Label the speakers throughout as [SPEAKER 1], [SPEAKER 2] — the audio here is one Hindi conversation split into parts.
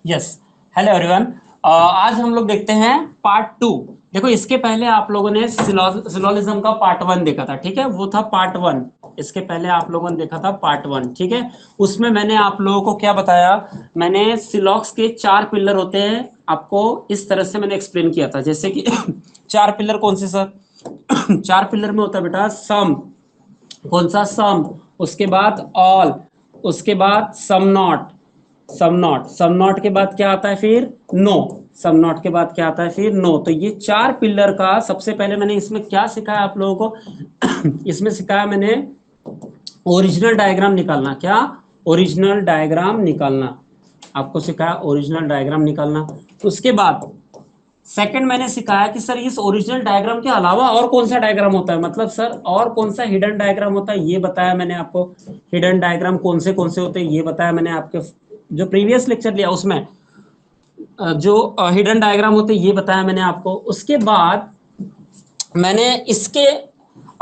[SPEAKER 1] यस। Hello everyone. आज हम लोग देखते हैं पार्ट टू। देखो, इसके पहले आप लोगों ने सिलोजिज्म का पार्ट वन देखा था, ठीक है, वो था पार्ट वन। इसके पहले आप लोगों ने देखा था पार्ट वन, ठीक है। उसमें मैंने आप लोगों को क्या बताया, मैंने सिलॉक्स के चार पिलर होते हैं, आपको इस तरह से मैंने एक्सप्लेन किया था, जैसे कि चार पिलर कौन से सर? चार पिलर में होता है बेटा सम। कौन सा? सम। उसके बाद ऑल। उसके बाद some not. Some not, some not के बाद क्या आता है फिर? नो। सम नॉट के बाद क्या आता है फिर? नो। तो ये चार पिलर का सबसे पहले मैंने इसमें क्या सिखाया आप लोगों को? इसमें सिखाया मैंने ओरिजिनल डायग्राम निकालना। क्या? ओरिजिनल डायग्राम निकालना। आपको सिखाया ओरिजिनल डायग्राम निकालना। उसके बाद सेकंड मैंने सिखाया कि सर इस ओरिजिनल डायग्राम के अलावा और कौन सा डायग्राम होता है, मतलब सर और कौन सा हिडन डायग्राम होता है, ये बताया मैंने आपको। हिडन डायग्राम कौन से होते हैं ये बताया मैंने आपके जो प्रीवियस लेक्चर लिया उसमें। जो हिडन डायग्राम होते हैं ये बताया मैंने आपको। उसके बाद मैंने इसके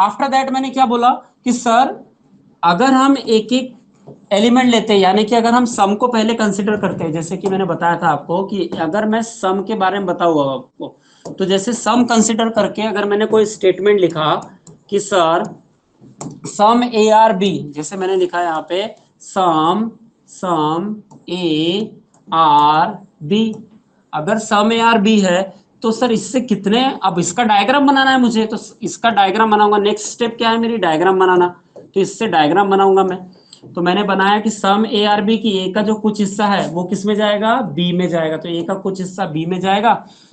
[SPEAKER 1] आफ्टर दैट मैंने क्या बोला कि सर अगर हम एक एक एलिमेंट लेते हैं, यानी कि अगर हम सम को पहले कंसिडर करते हैं, जैसे कि मैंने बताया था आपको कि अगर मैं सम के बारे में बताऊंगा आपको, तो जैसे सम कंसिडर करके अगर मैंने कोई स्टेटमेंट लिखा कि sir some A are B, जैसे मैंने लिखा है यहाँ पे सम सम ए आर बी। अगर सम ए आर बी है तो सर इससे कितने, अब इसका डायग्राम बनाना है मुझे, तो इसका डायग्राम बनाऊंगा। नेक्स्ट स्टेप क्या है मेरी? डायग्राम बनाना। तो इससे डायग्राम बनाऊंगा मैं। तो मैंने बनाया कि सम ए आर बी की ए का जो कुछ हिस्सा है वो किस में जाएगा? बी में जाएगा। तो ए का कुछ हिस्सा बी में जाएगा।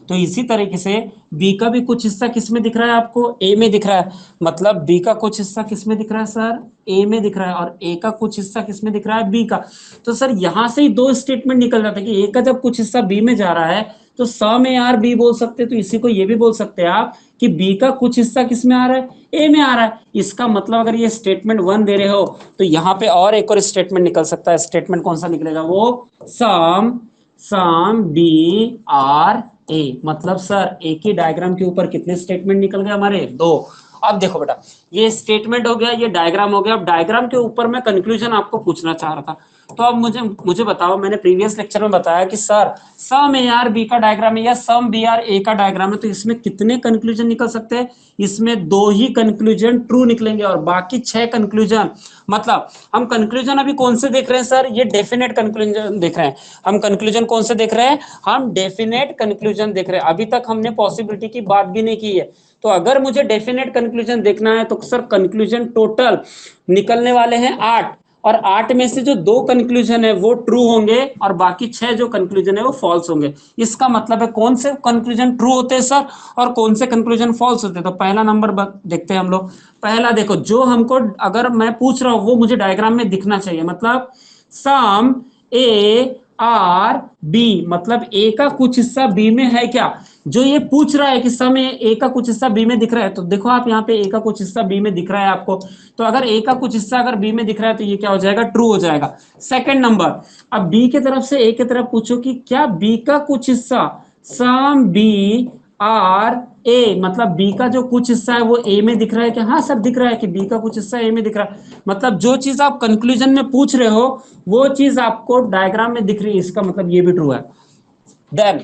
[SPEAKER 1] तो इसी तरीके से बी का भी कुछ हिस्सा किस में दिख रहा है आपको? ए में दिख रहा है। मतलब बी का कुछ हिस्सा किस में दिख रहा है सर? ए में दिख रहा है। और ए का कुछ हिस्सा किस में दिख रहा है? बी का। तो सर यहां से ही दो स्टेटमेंट निकल जाता है कि ए का जब कुछ हिस्सा बी में जा रहा है तो सम ए आर बी बोल सकते हैं, तो इसी को ये भी बोल सकते हैं आप कि बी का कुछ हिस्सा किस में आ रहा है? ए में आ रहा है। इसका मतलब अगर ये स्टेटमेंट वन दे रहे हो तो यहाँ पे और स्टेटमेंट निकल सकता है। स्टेटमेंट कौन सा निकलेगा? वो सम सम बी आर ए। मतलब सर एक ही डायग्राम के ऊपर कितने स्टेटमेंट निकल गए हमारे? दो। अब देखो बेटा, ये स्टेटमेंट हो गया, ये डायग्राम हो गया। अब डायग्राम के ऊपर मैं कंक्लूजन आपको पूछना चाह रहा था। तो अब मुझे मुझे बताओ, मैंने प्रीवियस लेक्चर में बताया कि sir some A are B का डायग्राम है या सम बी आर ए का डायग्राम है, तो इसमें कितने कंक्लूजन निकल सकते हैं? इसमें दो ही कंक्लूजन ट्रू निकलेंगे और बाकी छह कंक्लूजन, मतलब हम कंक्लूजन अभी कौन से देख रहे हैं सर? ये डेफिनेट कंक्लूजन देख रहे हैं। हम कंक्लूजन कौन से देख रहे हैं? हम डेफिनेट कंक्लूजन देख रहे हैं। अभी तक हमने पॉसिबिलिटी की बात भी नहीं की है। तो अगर मुझे डेफिनेट कंक्लूजन देखना है तो सर कंक्लूजन टोटल निकलने वाले हैं 8। और 8 में से जो दो कंक्लूजन है वो ट्रू होंगे और बाकी 6 जो कंक्लूजन है वो फॉल्स होंगे। इसका मतलब है कौन से कंक्लूजन ट्रू होते हैं सर और कौन से कंक्लूजन फॉल्स होते हैं? तो पहला नंबर देखते हैं हम लोग। पहला देखो, जो हमको अगर मैं पूछ रहा हूं वो मुझे डायग्राम में दिखना चाहिए। मतलब सम ए आर बी, मतलब ए का कुछ हिस्सा बी में है क्या? जो ये पूछ रहा है कि सम ए का कुछ हिस्सा बी में दिख रहा है, तो देखो आप यहाँ पे ए का कुछ हिस्सा बी में दिख रहा है आपको। तो अगर ए का कुछ हिस्सा अगर बी में दिख रहा है तो ये क्या हो जाएगा? ट्रू हो जाएगा। सेकंड नंबर, अब बी की तरफ से ए की तरफ पूछो कि क्या बी का कुछ हिस्सा सम बी आर ए, मतलब बी का जो कुछ हिस्सा है वो ए में दिख रहा है क्या? हाँ सर दिख रहा है कि बी का कुछ हिस्सा ए में दिख रहा है। मतलब जो चीज आप कंक्लूजन में पूछ रहे हो वो चीज आपको डायग्राम में दिख रही है, इसका मतलब ये भी ट्रू है। देन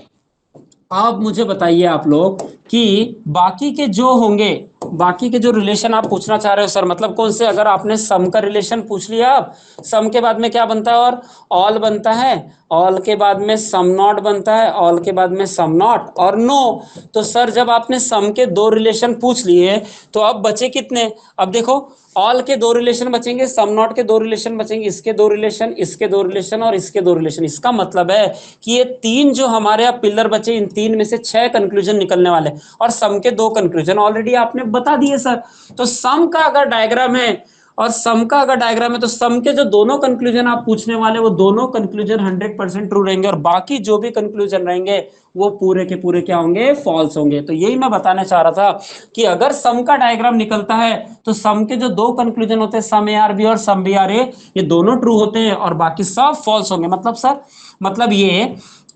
[SPEAKER 1] अब मुझे बताइए आप लोग कि बाकी के जो होंगे, बाकी के जो रिलेशन आप पूछना चाह रहे हो सर, मतलब कौन से? अगर आपने सम का रिलेशन पूछ लिया, आप सम के बाद में क्या बनता है? और ऑल बनता है। ऑल के बाद में सम नॉट बनता है। ऑल के बाद में सम नॉट और नो। तो सर जब आपने सम के दो रिलेशन पूछ लिए तो अब बचे कितने? अब देखो, ऑल के दो रिलेशन बचेंगे, सम नॉट के दो रिलेशन बचेंगे, इसके दो रिलेशन, इसके दो रिलेशन और इसके दो रिलेशन। इसका मतलब है कि ये तीन जो हमारे यहाँ पिलर बचे, इन तीन में से 6 कंक्लूजन निकलने वाले और सम के दो कंक्लूजन ऑलरेडी आपने बता दिए सर। तो सम का अगर डायग्राम है और सम का अगर डायग्राम है तो सम के जो दोनों कंक्लूजन आप पूछने वाले वो दोनों कंक्लूजन 100% ट्रू रहेंगे और बाकी जो भी कंक्लूजन रहेंगे वो पूरे के पूरे क्या होंगे? फॉल्स होंगे। तो यही मैं बताना चाह रहा था कि अगर सम का डायग्राम निकलता है तो सम के जो दो कंक्लूजन होते हैं सम ए आर बी और सम बी आर ए, ये दोनों ट्रू होते हैं और बाकी सब फॉल्स होंगे। मतलब सर, मतलब ये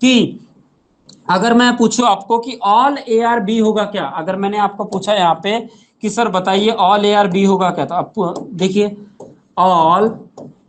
[SPEAKER 1] कि अगर मैं पूछूं आपको कि ऑल ए आर बी होगा क्या? अगर मैंने आपको पूछा यहाँ पे कि सर बताइए ऑल ए आर बी होगा क्या, तो आप देखिए ऑल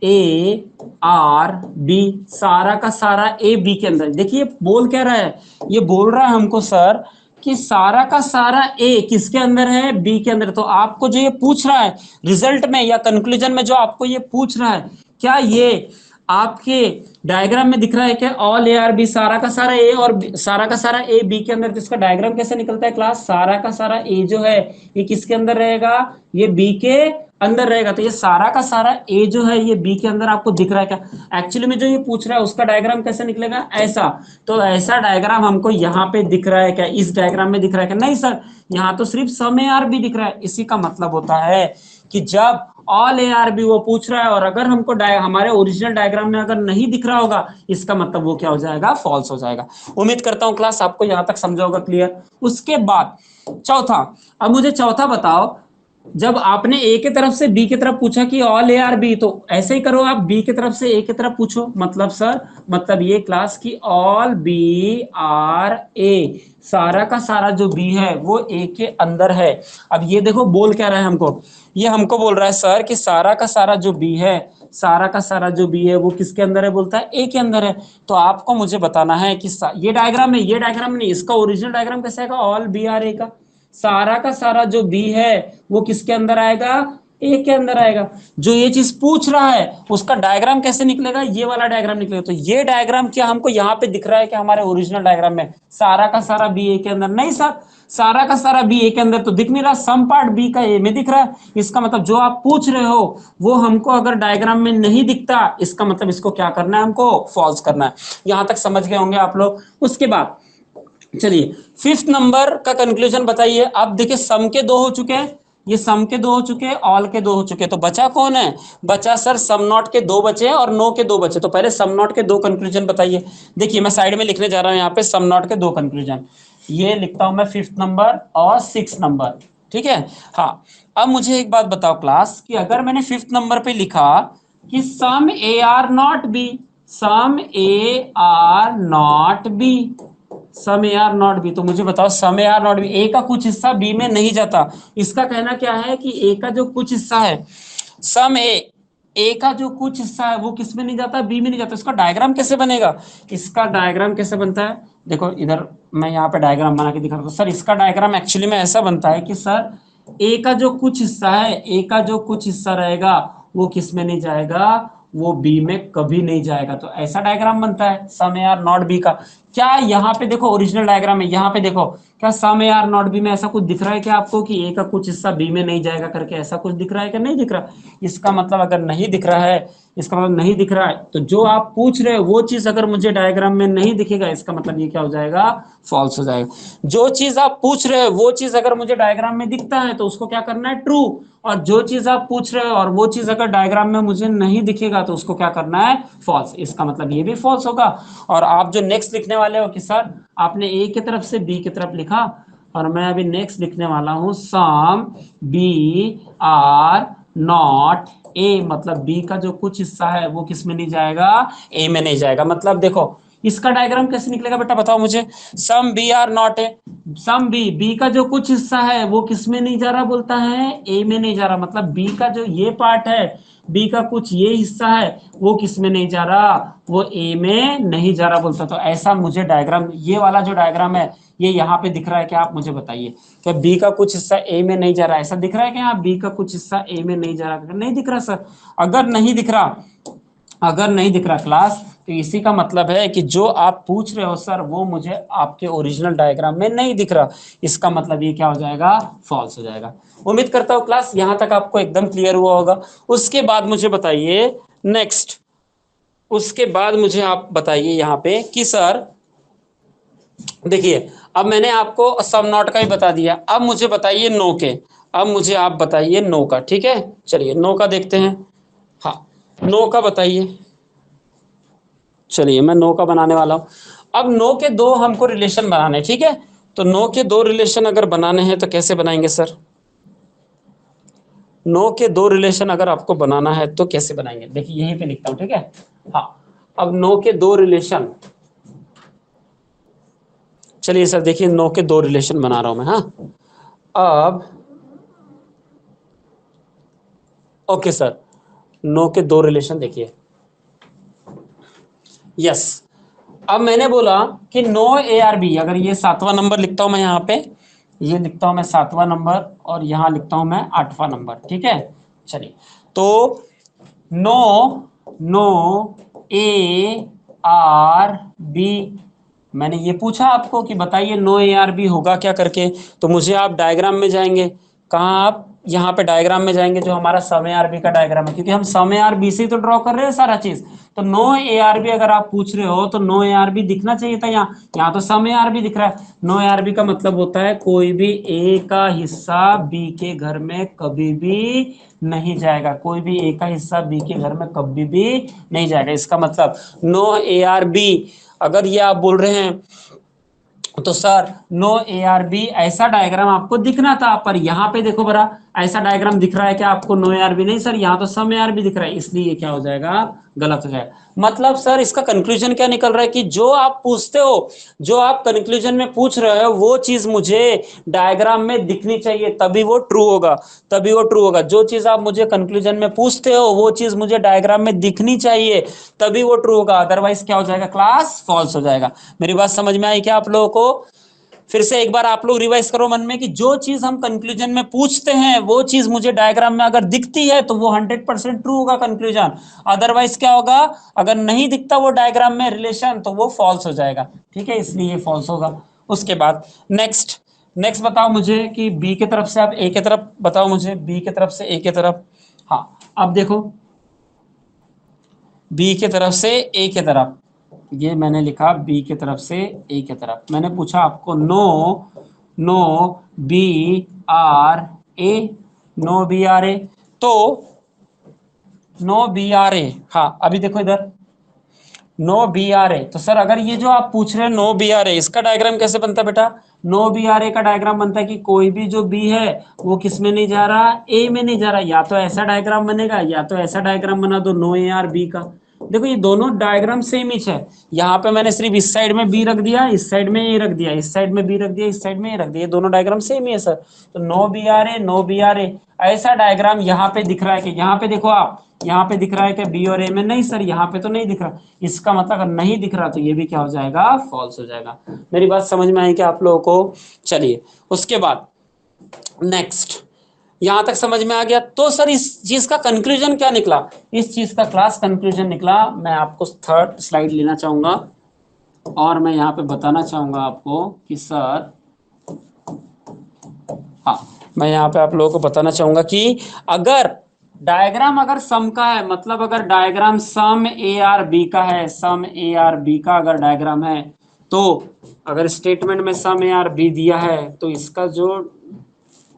[SPEAKER 1] ए आर बी, सारा का सारा ए बी के अंदर। देखिए बोल क्या रहा है, ये बोल रहा है हमको सर कि सारा का सारा ए किसके अंदर है, बी के अंदर। तो आपको जो ये पूछ रहा है रिजल्ट में या कंक्लूजन में, जो आपको ये पूछ रहा है, क्या ये आपके डायग्राम में दिख रहा है क्या, ऑल ए आर बी, सारा का सारा ए और सारा का सारा ए बी के अंदर। तो इसका डायग्राम कैसे निकलता है क्लास, सारा का सारा ए जो है ये किसके अंदर रहेगा, ये बी के अंदर रहेगा। तो ये सारा का सारा ए जो है ये बी के अंदर आपको दिख रहा है क्या, एक्चुअली में जो ये पूछ रहा है उसका डायग्राम कैसे निकलेगा, ऐसा। तो ऐसा डायग्राम हमको यहाँ पे दिख रहा है क्या, इस डायग्राम में दिख रहा है क्या, नहीं सर, यहाँ तो सिर्फ सम ए आर बी दिख रहा है। इसी का मतलब होता है कि जब ऑल ए आर बी वो पूछ रहा है और अगर हमको हमारे ओरिजिनल डायग्राम में अगर नहीं दिख रहा होगा, इसका मतलब वो क्या हो जाएगा, फॉल्स हो जाएगा। उम्मीद करता हूं क्लास आपको यहां तक समझा होगा, क्लियर। उसके बाद चौथा, अब मुझे चौथा बताओ, जब आपने ए की तरफ से बी की तरफ पूछा कि ऑल ए आर बी, तो ऐसे ही करो आप, बी की तरफ से ए की तरफ पूछो। मतलब सर, मतलब ये क्लास की ऑल बी आर ए, सारा का सारा जो बी है वो ए के अंदर है। अब ये देखो बोल क्या रहा है हमको, ये हमको बोल रहा है सर कि सारा का सारा जो बी है, सारा का सारा जो बी है वो किसके अंदर है, बोलता है ए के अंदर है। तो आपको मुझे बताना है कि ये डायग्राम है, ये डायग्राम नहीं, इसका ओरिजिनल डायग्राम कैसे आएगा, ऑल बी आर ए का सारा का सारा जो बी है वो किसके अंदर आएगा, ए के अंदर आएगा। जो ये चीज पूछ रहा है उसका डायग्राम कैसे निकलेगा, ये वाला डायग्राम निकलेगा। तो ये डायग्राम क्या हमको यहाँ पे दिख रहा है कि हमारे ओरिजिनल डायग्राम में सारा का सारा बी ए के अंदर, नहीं सर, सारा का सारा बी ए के अंदर तो दिख नहीं रहा, सम पार्ट बी का ए में दिख रहा है। इसका मतलब जो आप पूछ रहे हो वो हमको अगर डायग्राम में नहीं दिखता, इसका मतलब इसको क्या करना है, हमको फॉल्स करना है। यहां तक समझ गए होंगे आप लोग। उसके बाद चलिए फिफ्थ नंबर का कंक्लूजन बताइए। अब देखिए सम के दो हो चुके हैं, ये सम के दो हो चुके हैं, ऑल के दो हो चुके हैं, तो बचा कौन है, बचा सर सम नॉट के दो बचे और नो के दो बचे। तो पहले सम नॉट के दो कंक्लूजन बताइए। देखिए मैं साइड में लिखने जा रहा हूं यहाँ पे सम नॉट के दो कंक्लूजन, ये लिखता हूं मैं फिफ्थ नंबर और सिक्स नंबर, ठीक है। हाँ, अब मुझे एक बात बताओ क्लास कि अगर मैंने फिफ्थ नंबर पे लिखा कि some A are not B, some A are not B, some A are not B, तो मुझे बताओ some A are not B, A का कुछ हिस्सा बी में नहीं जाता। इसका कहना क्या है कि ए का जो कुछ हिस्सा है, सम ए का जो कुछ हिस्सा है वो किस में नहीं जाता, बी में नहीं जाता। इसका डायग्राम कैसे बनेगा, इसका डायग्राम कैसे बनता है, देखो इधर मैं यहाँ पे डायग्राम बना के दिखा रहा हूँ सर। इसका डायग्राम एक्चुअली में ऐसा बनता है कि सर ए का जो कुछ हिस्सा है, ए का जो कुछ हिस्सा रहेगा वो किस में नहीं जाएगा, वो बी में कभी नहीं जाएगा। तो ऐसा डायग्राम बनता है सम ए आर नॉट बी का। क्या यहाँ पे देखो ओरिजिनल डायग्राम है, यहाँ पे देखो क्या सम ए आर नॉट बी में ऐसा कुछ दिख रहा है क्या आपको कि ए का कुछ हिस्सा बी में नहीं जाएगा करके, ऐसा कुछ दिख रहा है क्या, नहीं दिख रहा। इसका मतलब अगर नहीं दिख रहा है, इसका मतलब नहीं दिख रहा है, तो जो आप पूछ रहे हो वो चीज अगर मुझे डायग्राम में नहीं दिखेगा, इसका मतलब ये क्या हो जाएगा, फॉल्स हो जाएगा। जो चीज आप पूछ रहे हो वो चीज अगर मुझे डायग्राम में दिखता है तो उसको क्या करना है, ट्रू। और जो चीज आप पूछ रहे हो और वो चीज अगर डायग्राम में मुझे नहीं दिखेगा तो उसको क्या करना है, फॉल्स। इसका मतलब ये भी फॉल्स होगा। और आप जो नेक्स्ट लिखने वाले हो कि सर आपने ए की तरफ से बी की तरफ लिखा, और मैं अभी नेक्स्ट लिखने वाला हूं some B are not A, मतलब बी का जो कुछ हिस्सा है वो किस में नहीं जाएगा, ए में नहीं जाएगा। मतलब देखो इसका डायग्राम कैसे निकलेगा बेटा बताओ मुझे, some B are not A, some B का जो कुछ हिस्सा है वो किस में नहीं जा रहा, बोलता है ए में नहीं जा रहा। मतलब बी का जो ये पार्ट है, बी का कुछ ये हिस्सा है वो किस में नहीं जा रहा, वो ए में नहीं जा रहा बोलता। तो ऐसा मुझे डायग्राम, ये वाला जो डायग्राम है ये यहाँ पे दिख रहा है क्या, आप मुझे बताइए। क्या बी का कुछ हिस्सा ए में नहीं जा रहा, ऐसा दिख रहा है क्या यहाँ बी का कुछ हिस्सा ए में नहीं जा रहा, नहीं दिख रहा सर। अगर नहीं दिख रहा, अगर नहीं दिख रहा क्लास, तो इसी का मतलब है कि जो आप पूछ रहे हो सर वो मुझे आपके ओरिजिनल डायग्राम में नहीं दिख रहा। इसका मतलब ये क्या हो जाएगा, फॉल्स हो जाएगा। उम्मीद करता हूँ क्लास यहां तक आपको एकदम क्लियर हुआ होगा। उसके बाद मुझे बताइए नेक्स्ट, उसके बाद मुझे आप बताइए यहाँ पे कि सर देखिए अब मैंने आपको सम नॉट का ही बता दिया, अब मुझे बताइए नो के, अब मुझे आप बताइए नो का, ठीक है। चलिए नो का देखते हैं। हाँ, नो का बताइए। चलिए मैं नो का बनाने वाला हूं। अब नो के दो हमको रिलेशन बनाने, ठीक है। तो नो के दो रिलेशन अगर बनाने हैं तो कैसे बनाएंगे सर, नो के दो रिलेशन अगर आपको बनाना है तो कैसे बनाएंगे, देखिए यहीं पे लिखता हूं, ठीक है। हाँ, अब नो के दो रिलेशन, चलिए सर देखिए नो के दो रिलेशन बना रहा हूं मैं। हाँ, अब ओके सर, नो के दो रिलेशन देखिए। यस, अब मैंने बोला कि नो ए आर बी, अगर ये 7वां नंबर लिखता हूं मैं यहाँ पे, ये लिखता हूं मैं 7वां नंबर और यहाँ लिखता हूं मैं 8वां नंबर, ठीक है। चलिए, तो no, no A are B, मैंने ये पूछा आपको कि बताइए नो ए आर बी होगा क्या करके, तो मुझे आप डायग्राम में जाएंगे। कहाँ? आप यहाँ पे डायग्राम में जाएंगे जो हमारा सम ए आर बी का डायग्राम है, क्योंकि हम सम ए आर बी से तो ड्रॉ कर रहे हैं सारा चीज। तो नो ए आर बी अगर आप पूछ रहे हो तो नो ए आर बी दिखना चाहिए था यहाँ, यहाँ तो सम ए आर बी दिख रहा है। नो ए आर बी का मतलब होता है कोई भी ए का हिस्सा बी के घर में कभी भी नहीं जाएगा, कोई भी ए का हिस्सा बी के घर में कभी भी नहीं जाएगा। इसका मतलब नो ए आर बी, अगर ये आप बोल रहे हैं तो sir no A are B ऐसा डायग्राम आपको दिखना था, पर यहाँ पे देखो बरा, ऐसा डायग्राम दिख रहा है क्या आपको नो ए आर बी? नहीं सर, यहाँ तो सम ए आर बी दिख रहा है, इसलिए ये क्या हो जाएगा? गलत हो जाएगा। मतलब सर इसका कंक्लूजन क्या निकल रहा है कि जो आप पूछते हो, जो आप कंक्लूजन में पूछ रहे हो वो चीज मुझे डायग्राम में दिखनी चाहिए, तभी वो ट्रू होगा, तभी वो ट्रू होगा। जो चीज आप मुझे कंक्लूजन में पूछते हो वो चीज मुझे डायग्राम में दिखनी चाहिए, तभी वो ट्रू होगा, अदरवाइज क्या हो जाएगा? क्लास फॉल्स हो जाएगा। मेरी बात समझ में आई क्या आप लोगों को? फिर से एक बार आप लोग रिवाइज करो मन में कि जो चीज हम कंक्लूजन में पूछते हैं वो चीज मुझे डायग्राम में अगर दिखती है तो वो 100% ट्रू होगा कंक्लूजन, अदरवाइज क्या होगा? अगर नहीं दिखता वो डायग्राम में रिलेशन तो वो फॉल्स हो जाएगा, ठीक है, इसलिए ये फॉल्स होगा। उसके बाद नेक्स्ट, नेक्स्ट बताओ मुझे कि बी की तरफ से आप ए की तरफ बताओ मुझे, बी की तरफ से ए की तरफ। हाँ, अब देखो बी की तरफ से ए की तरफ, ये मैंने लिखा बी की तरफ से ए की तरफ। मैंने पूछा आपको no, no B are A, no B are A, तो नो बी आर ए, हाँ अभी देखो इधर नो बी आर ए, तो सर अगर ये जो आप पूछ रहे हैं नो बी आर ए, इसका डायग्राम कैसे बनता है बेटा? नो बी आर ए का डायग्राम बनता है कि कोई भी जो बी है वो किस में नहीं जा रहा? ए में नहीं जा रहा। या तो ऐसा डायग्राम बनेगा या तो ऐसा डायग्राम बना दो नो ए आर बी का। देखो ये दोनों डायग्राम सेम ही है, यहाँ पे मैंने सिर्फ इस साइड में बी रख दिया, इस साइड में ए रख दिया, इस साइड में बी रख दिया, इस साइड में ए रख दिया, ये दोनों डायग्राम सेम ही है सर। तो no B are A, no B are A, ऐसा डायग्राम यहाँ पे दिख रहा है कि यहाँ पे देखो आप, यहाँ पे दिख रहा है कि बी और ए में? नहीं सर, यहाँ पे तो नहीं दिख रहा। इसका मतलब अगर नहीं दिख रहा तो ये भी क्या हो जाएगा? फॉल्स हो जाएगा। मेरी बात समझ में आई क्या आप लोगों को? चलिए उसके बाद नेक्स्ट, यहां तक समझ में आ गया? तो सर इस चीज का कंक्लूजन क्या निकला? इस चीज का क्लास कंक्लूजन निकला, मैं आपको थर्ड स्लाइड लेना चाहूंगा और मैं यहाँ पे बताना चाहूंगा आपको कि सर, हाँ मैं यहाँ पे आप लोगों को बताना चाहूंगा कि अगर डायग्राम अगर सम का है, मतलब अगर diagram some A are B का है, सम ए आर बी का अगर डायग्राम है, तो अगर स्टेटमेंट में सम ए आर बी दिया है तो इसका जो,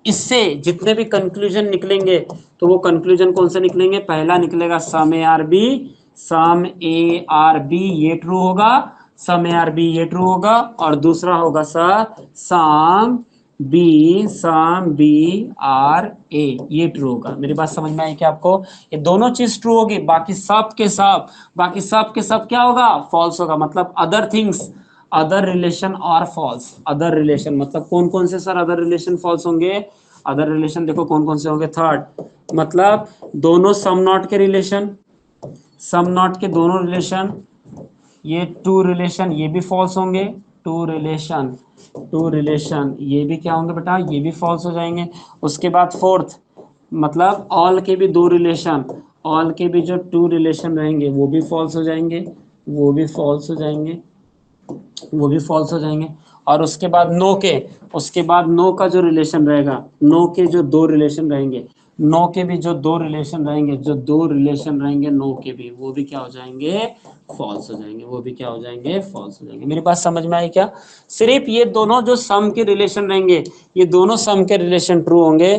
[SPEAKER 1] इससे जितने भी कंक्लूजन निकलेंगे तो वो कंक्लूजन कौन से निकलेंगे? पहला निकलेगा some A are B, some A are B ये ट्रू होगा, सम ए आर बी ये ट्रू होगा, और दूसरा होगा sir some B are A ये ट्रू होगा। मेरी बात समझ में आई क्या आपको? ये दोनों चीज ट्रू होगी, बाकी सब के सब, बाकी सब के सब क्या होगा? फॉल्स होगा। मतलब अदर थिंग्स, अदर रिलेशन और फॉल्स। अदर रिलेशन मतलब कौन कौन से सर अदर रिलेशन फॉल्स होंगे? अदर रिलेशन देखो कौन कौन से होंगे। थर्ड, मतलब दोनों सम नॉट के रिलेशन, सम नॉट के दोनों रिलेशन, ये टू रिलेशन ये भी फॉल्स होंगे। टू रिलेशन, टू रिलेशन ये भी क्या होंगे बेटा? ये भी फॉल्स हो जाएंगे। उसके बाद फोर्थ, मतलब ऑल के भी दो रिलेशन, ऑल के भी जो टू रिलेशन रहेंगे वो भी फॉल्स हो जाएंगे, वो भी फॉल्स हो जाएंगे, वो भी फॉल्स हो जाएंगे। और उसके बाद नो के, उसके बाद नो का जो रिलेशन रहेगा, नो के जो दो रिलेशन रहेंगे, नो के भी जो दो रिलेशन रहेंगे, जो दो रिलेशन रहेंगे नो के भी, वो भी क्या हो जाएंगे? फॉल्स हो जाएंगे, वो भी क्या हो जाएंगे? फॉल्स हो जाएंगे। मेरी बात समझ में आई क्या? सिर्फ ये दोनों जो सम के रिलेशन रहेंगे, ये दोनों सम के रिलेशन ट्रू होंगे,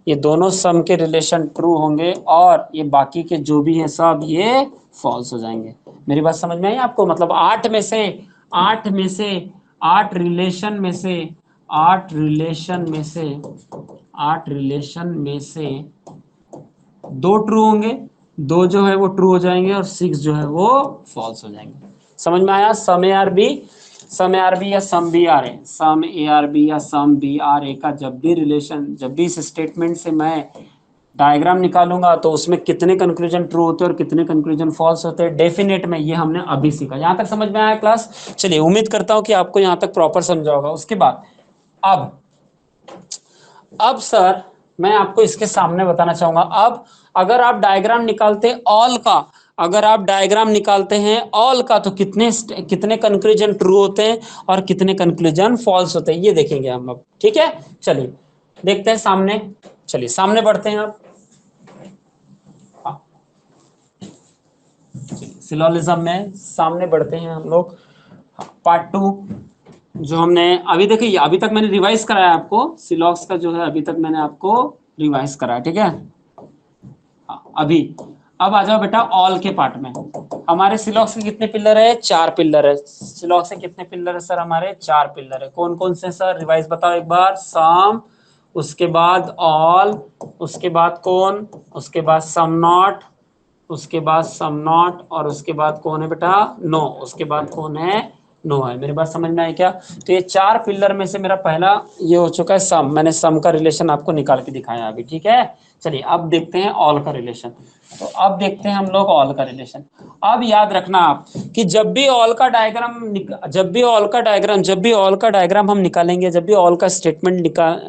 [SPEAKER 1] ये दोनों सम के रिलेशन ट्रू होंगे, और ये बाकी के जो भी हैं सब ये फॉल्स हो जाएंगे। मेरी बात समझ में आई आपको? मतलब आठ में से, आठ रिलेशन में से, आठ रिलेशन में से, आठ रिलेशन में से दो ट्रू होंगे, दो जो है वो ट्रू हो जाएंगे, और सिक्स जो है वो फॉल्स हो जाएंगे। समझ में आया? Some A are B, some A are B या some B are A, some A are B या सम बी आर ए का जब भी रिलेशन, जब भी इस स्टेटमेंट से मैं डायग्राम निकालूंगा तो उसमें कितने कंक्लूजन ट्रू होते हैं और कितने कंक्लूजन फॉल्स होते हैं डेफिनेट में, ये हमने अभी सीखा। यहां तक समझ में आया क्लास? चलिए, उम्मीद करता हूं कि आपको यहां तक प्रॉपर समझा होगा। उसके बाद अब सर मैं आपको इसके सामने बताना चाहूंगा। अब अगर आप डायग्राम निकालते ऑल का, अगर आप डायग्राम निकालते हैं ऑल का, तो कितने कितने कंक्लूजन ट्रू होते हैं और कितने कंक्लूजन फॉल्स होते हैं, ये देखेंगे हम अब। ठीक है, चलिए देखते हैं सामने। चलिए सामने बढ़ते हैं आप। सिलोलिज्म में सामने बढ़ते हैं हम लोग। पार्ट टू जो हमने अभी देखिए, अभी तक मैंने रिवाइज कराया आपको सिलॉक्स का, जो है अभी तक मैंने आपको रिवाइज कराया। ठीक है, अभी अब आ जाओ बेटा ऑल के पार्ट में। हमारे सिलॉक्स के कितने पिलर है? 4 पिलर है। सिलॉक्स के कितने पिलर है सर? हमारे 4 पिलर है। कौन कौन से सर? रिवाइज बताओ एक बार। सम, उसके बाद ऑल, उसके बाद कौन, उसके बाद सम नॉट, उसके बाद सम नॉट, और उसके बाद कौन है बेटा? नो। उसके बाद कौन है? नो है। मेरी बात समझ में आई क्या? तो ये 4 पिलर में से मेरा पहला ये हो चुका है सम। मैंने सम का रिलेशन आपको निकाल के दिखाया अभी। ठीक है, चलिए अब देखते हैं ऑल का रिलेशन। तो अब देखते हैं हम लोग ऑल का रिलेशन। अब याद रखना आप कि जब भी ऑल का डायग्राम हम निकालेंगे, जब भी ऑल का स्टेटमेंट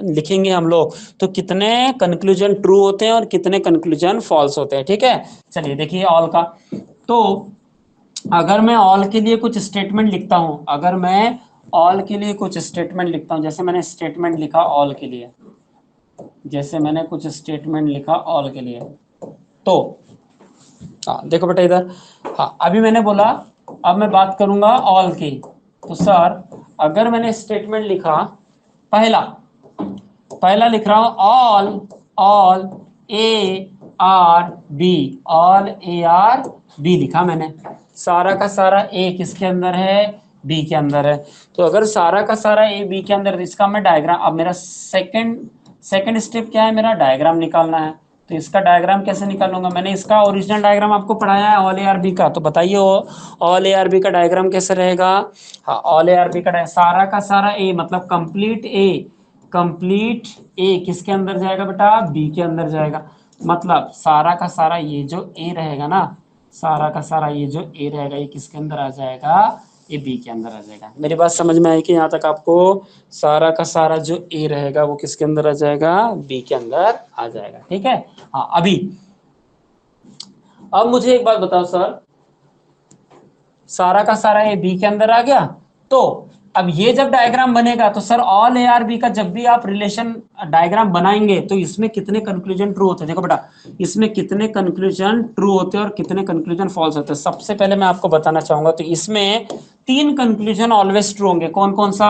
[SPEAKER 1] लिखेंगे हम लोग, तो कितने कंक्लूजन ट्रू होते हैं और कितने कंक्लूजन फॉल्स होते हैं। ठीक है, चलिए देखिए ऑल का। तो अगर मैं ऑल के लिए कुछ स्टेटमेंट लिखता हूं, अगर मैं ऑल के लिए कुछ स्टेटमेंट लिखता हूं, जैसे मैंने स्टेटमेंट लिखा ऑल के लिए, जैसे मैंने कुछ स्टेटमेंट लिखा ऑल के लिए, तो हाँ देखो बेटा इधर, हाँ अभी मैंने बोला, अब मैं बात करूंगा ऑल की। तो सर अगर मैंने स्टेटमेंट लिखा पहला, पहला लिख रहा हूं all, all A are B, all A are B लिखा मैंने। सारा का सारा ए किसके अंदर है? बी के अंदर है। तो अगर सारा का सारा ए बी के अंदर, इसका मैं डायग्राम, अब मेरा सेकंड सेकंड स्टेप क्या है? मेरा डायग्राम निकालना है। तो इसका डायग्राम कैसे निकालूंगा? मैंने इसका ओरिजिनल डायग्राम आपको पढ़ाया है ऑल ए आर बी का, तो बताइए ऑल ए आर बी का डायग्राम कैसे रहेगा? हाँ, ऑल ए आर बी का सारा का सारा ए मतलब कंप्लीट ए, कंप्लीट ए किसके अंदर जाएगा बेटा? बी के अंदर जाएगा। मतलब सारा का सारा ये जो ए रहेगा ना, सारा का सारा ये जो ए रहेगा, ये किसके अंदर आ जाएगा? ये बी के अंदर आ जाएगा। मेरी बात समझ में आई कि यहाँ तक आपको? सारा का सारा जो ए रहेगा वो किसके अंदर आ जाएगा? बी के अंदर आ जाएगा। ठीक है, हाँ अभी अब मुझे एक बात बताओ सर, सारा का सारा ए बी के अंदर आ गया, तो अब ये जब डायग्राम बनेगा तो sir all A are B का जब भी आप रिलेशन डायग्राम बनाएंगे तो इसमें कितने कंक्लूजन ट्रू होते हैं? देखो बेटा, इसमें कितने कंक्लूजन ट्रू होते हैं और कितने कंक्लूजन फॉल्स होते हैं। सबसे पहले मैं आपको बताना चाहूंगा, तो इसमें 3 कंक्लूजन ऑलवेज ट्रू होंगे। कौन कौन सा?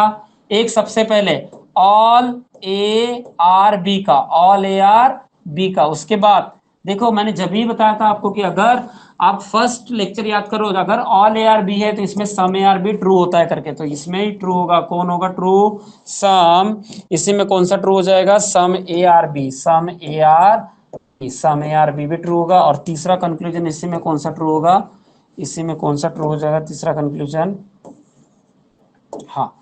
[SPEAKER 1] एक सबसे पहले ऑल ए आर बी का, ऑल ए आर बी का। उसके बाद देखो मैंने जब ही बताया था आपको कि अगर आप फर्स्ट लेक्चर याद करो, अगर ऑल ए आर बी है तो इसमें सम ए आर बी ट्रू होता है करके, तो इसमें ही ट्रू होगा। कौन होगा ट्रू? सम। इसी में कौन सा ट्रू हो जाएगा? Some A are B, some A are B, some A are B भी ट्रू होगा। और तीसरा कंक्लूजन इसी में कौन सा ट्रू होगा? इसी में कौन सा ट्रू हो जाएगा तीसरा कंक्लूजन? हाँ,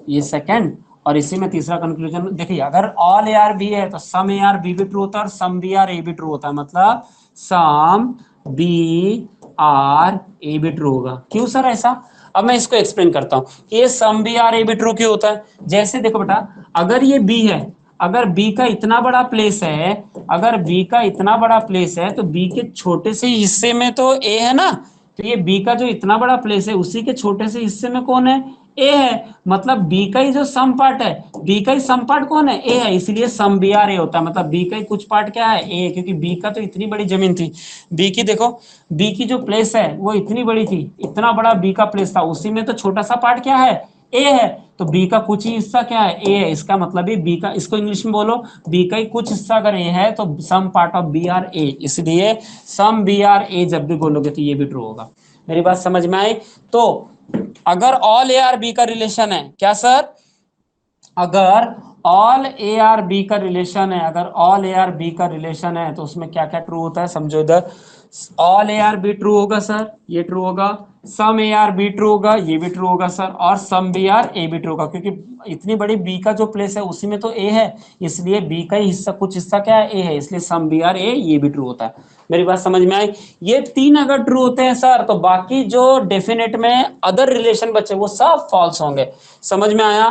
[SPEAKER 1] ये सेकंड। और इसी में तीसरा कंक्लूजन देखिए, अगर ऑल ए आर बी है तो सम ए आर बी भी ट्रू होता है और सम बी आर ए भी ट्रू होता है। मतलब सम बी आर ए भी ट्रू होगा। क्यों सर ऐसा? अब मैं इसको एक्सप्लेन करता हूं, ये सम बी आर ए भी ट्रू क्यों होता है। जैसे देखो बेटा, अगर ये बी है, अगर बी का इतना बड़ा प्लेस है, अगर बी का इतना बड़ा प्लेस है तो बी के छोटे से हिस्से में तो ए है ना, तो ये बी का जो इतना बड़ा प्लेस है उसी के छोटे से हिस्से में कौन है? ए है। मतलब बी का ही जो सम पार्ट है, बी का ही सम पार्ट कौन है? ए है। इसलिए सम बी आर ए होता है। मतलब बी का ही कुछ पार्ट क्या है? ए, क्योंकि बी का तो इतनी बड़ी जमीन थी, बी की देखो, बी की जो प्लेस है वो इतनी बड़ी थी, इतना बड़ा बी का प्लेस था, उसी में तो छोटा सा पार्ट क्या है? ए है। तो बी का कुछ ही हिस्सा क्या है? ए है। इसका मतलब है बी का, इसको इंग्लिश में बोलो, बी का ही कुछ हिस्सा अगर ए है तो some part of B are A, इसलिए सम बी आर ए जब भी बोलोगे तो ये भी ट्रू होगा। मेरी बात समझ में आई? तो अगर ऑल ए आर बी का रिलेशन है, क्या सर? अगर ऑल ए आर बी का रिलेशन है, अगर ऑल ए आर बी का रिलेशन है तो उसमें क्या क्या ट्रू होता है समझो इधर। All A are be true होगा सर, ये ट्रू होगा। Some A are be true होगा, ये भी ट्रू होगा सर। और सम बी आर ए भी ट्रू होगा, क्योंकि इतनी बड़ी बी का जो प्लेस है उसी में तो ए है, इसलिए बी का ही हिस्सा, कुछ हिस्सा क्या है, ए है, इसलिए सम बी आर ए ये भी ट्रू होता है। मेरी बात समझ में आई? ये तीन अगर ट्रू होते हैं सर, तो बाकी जो डेफिनेट में अदर रिलेशन बचे वो सब फॉल्स होंगे। समझ में आया?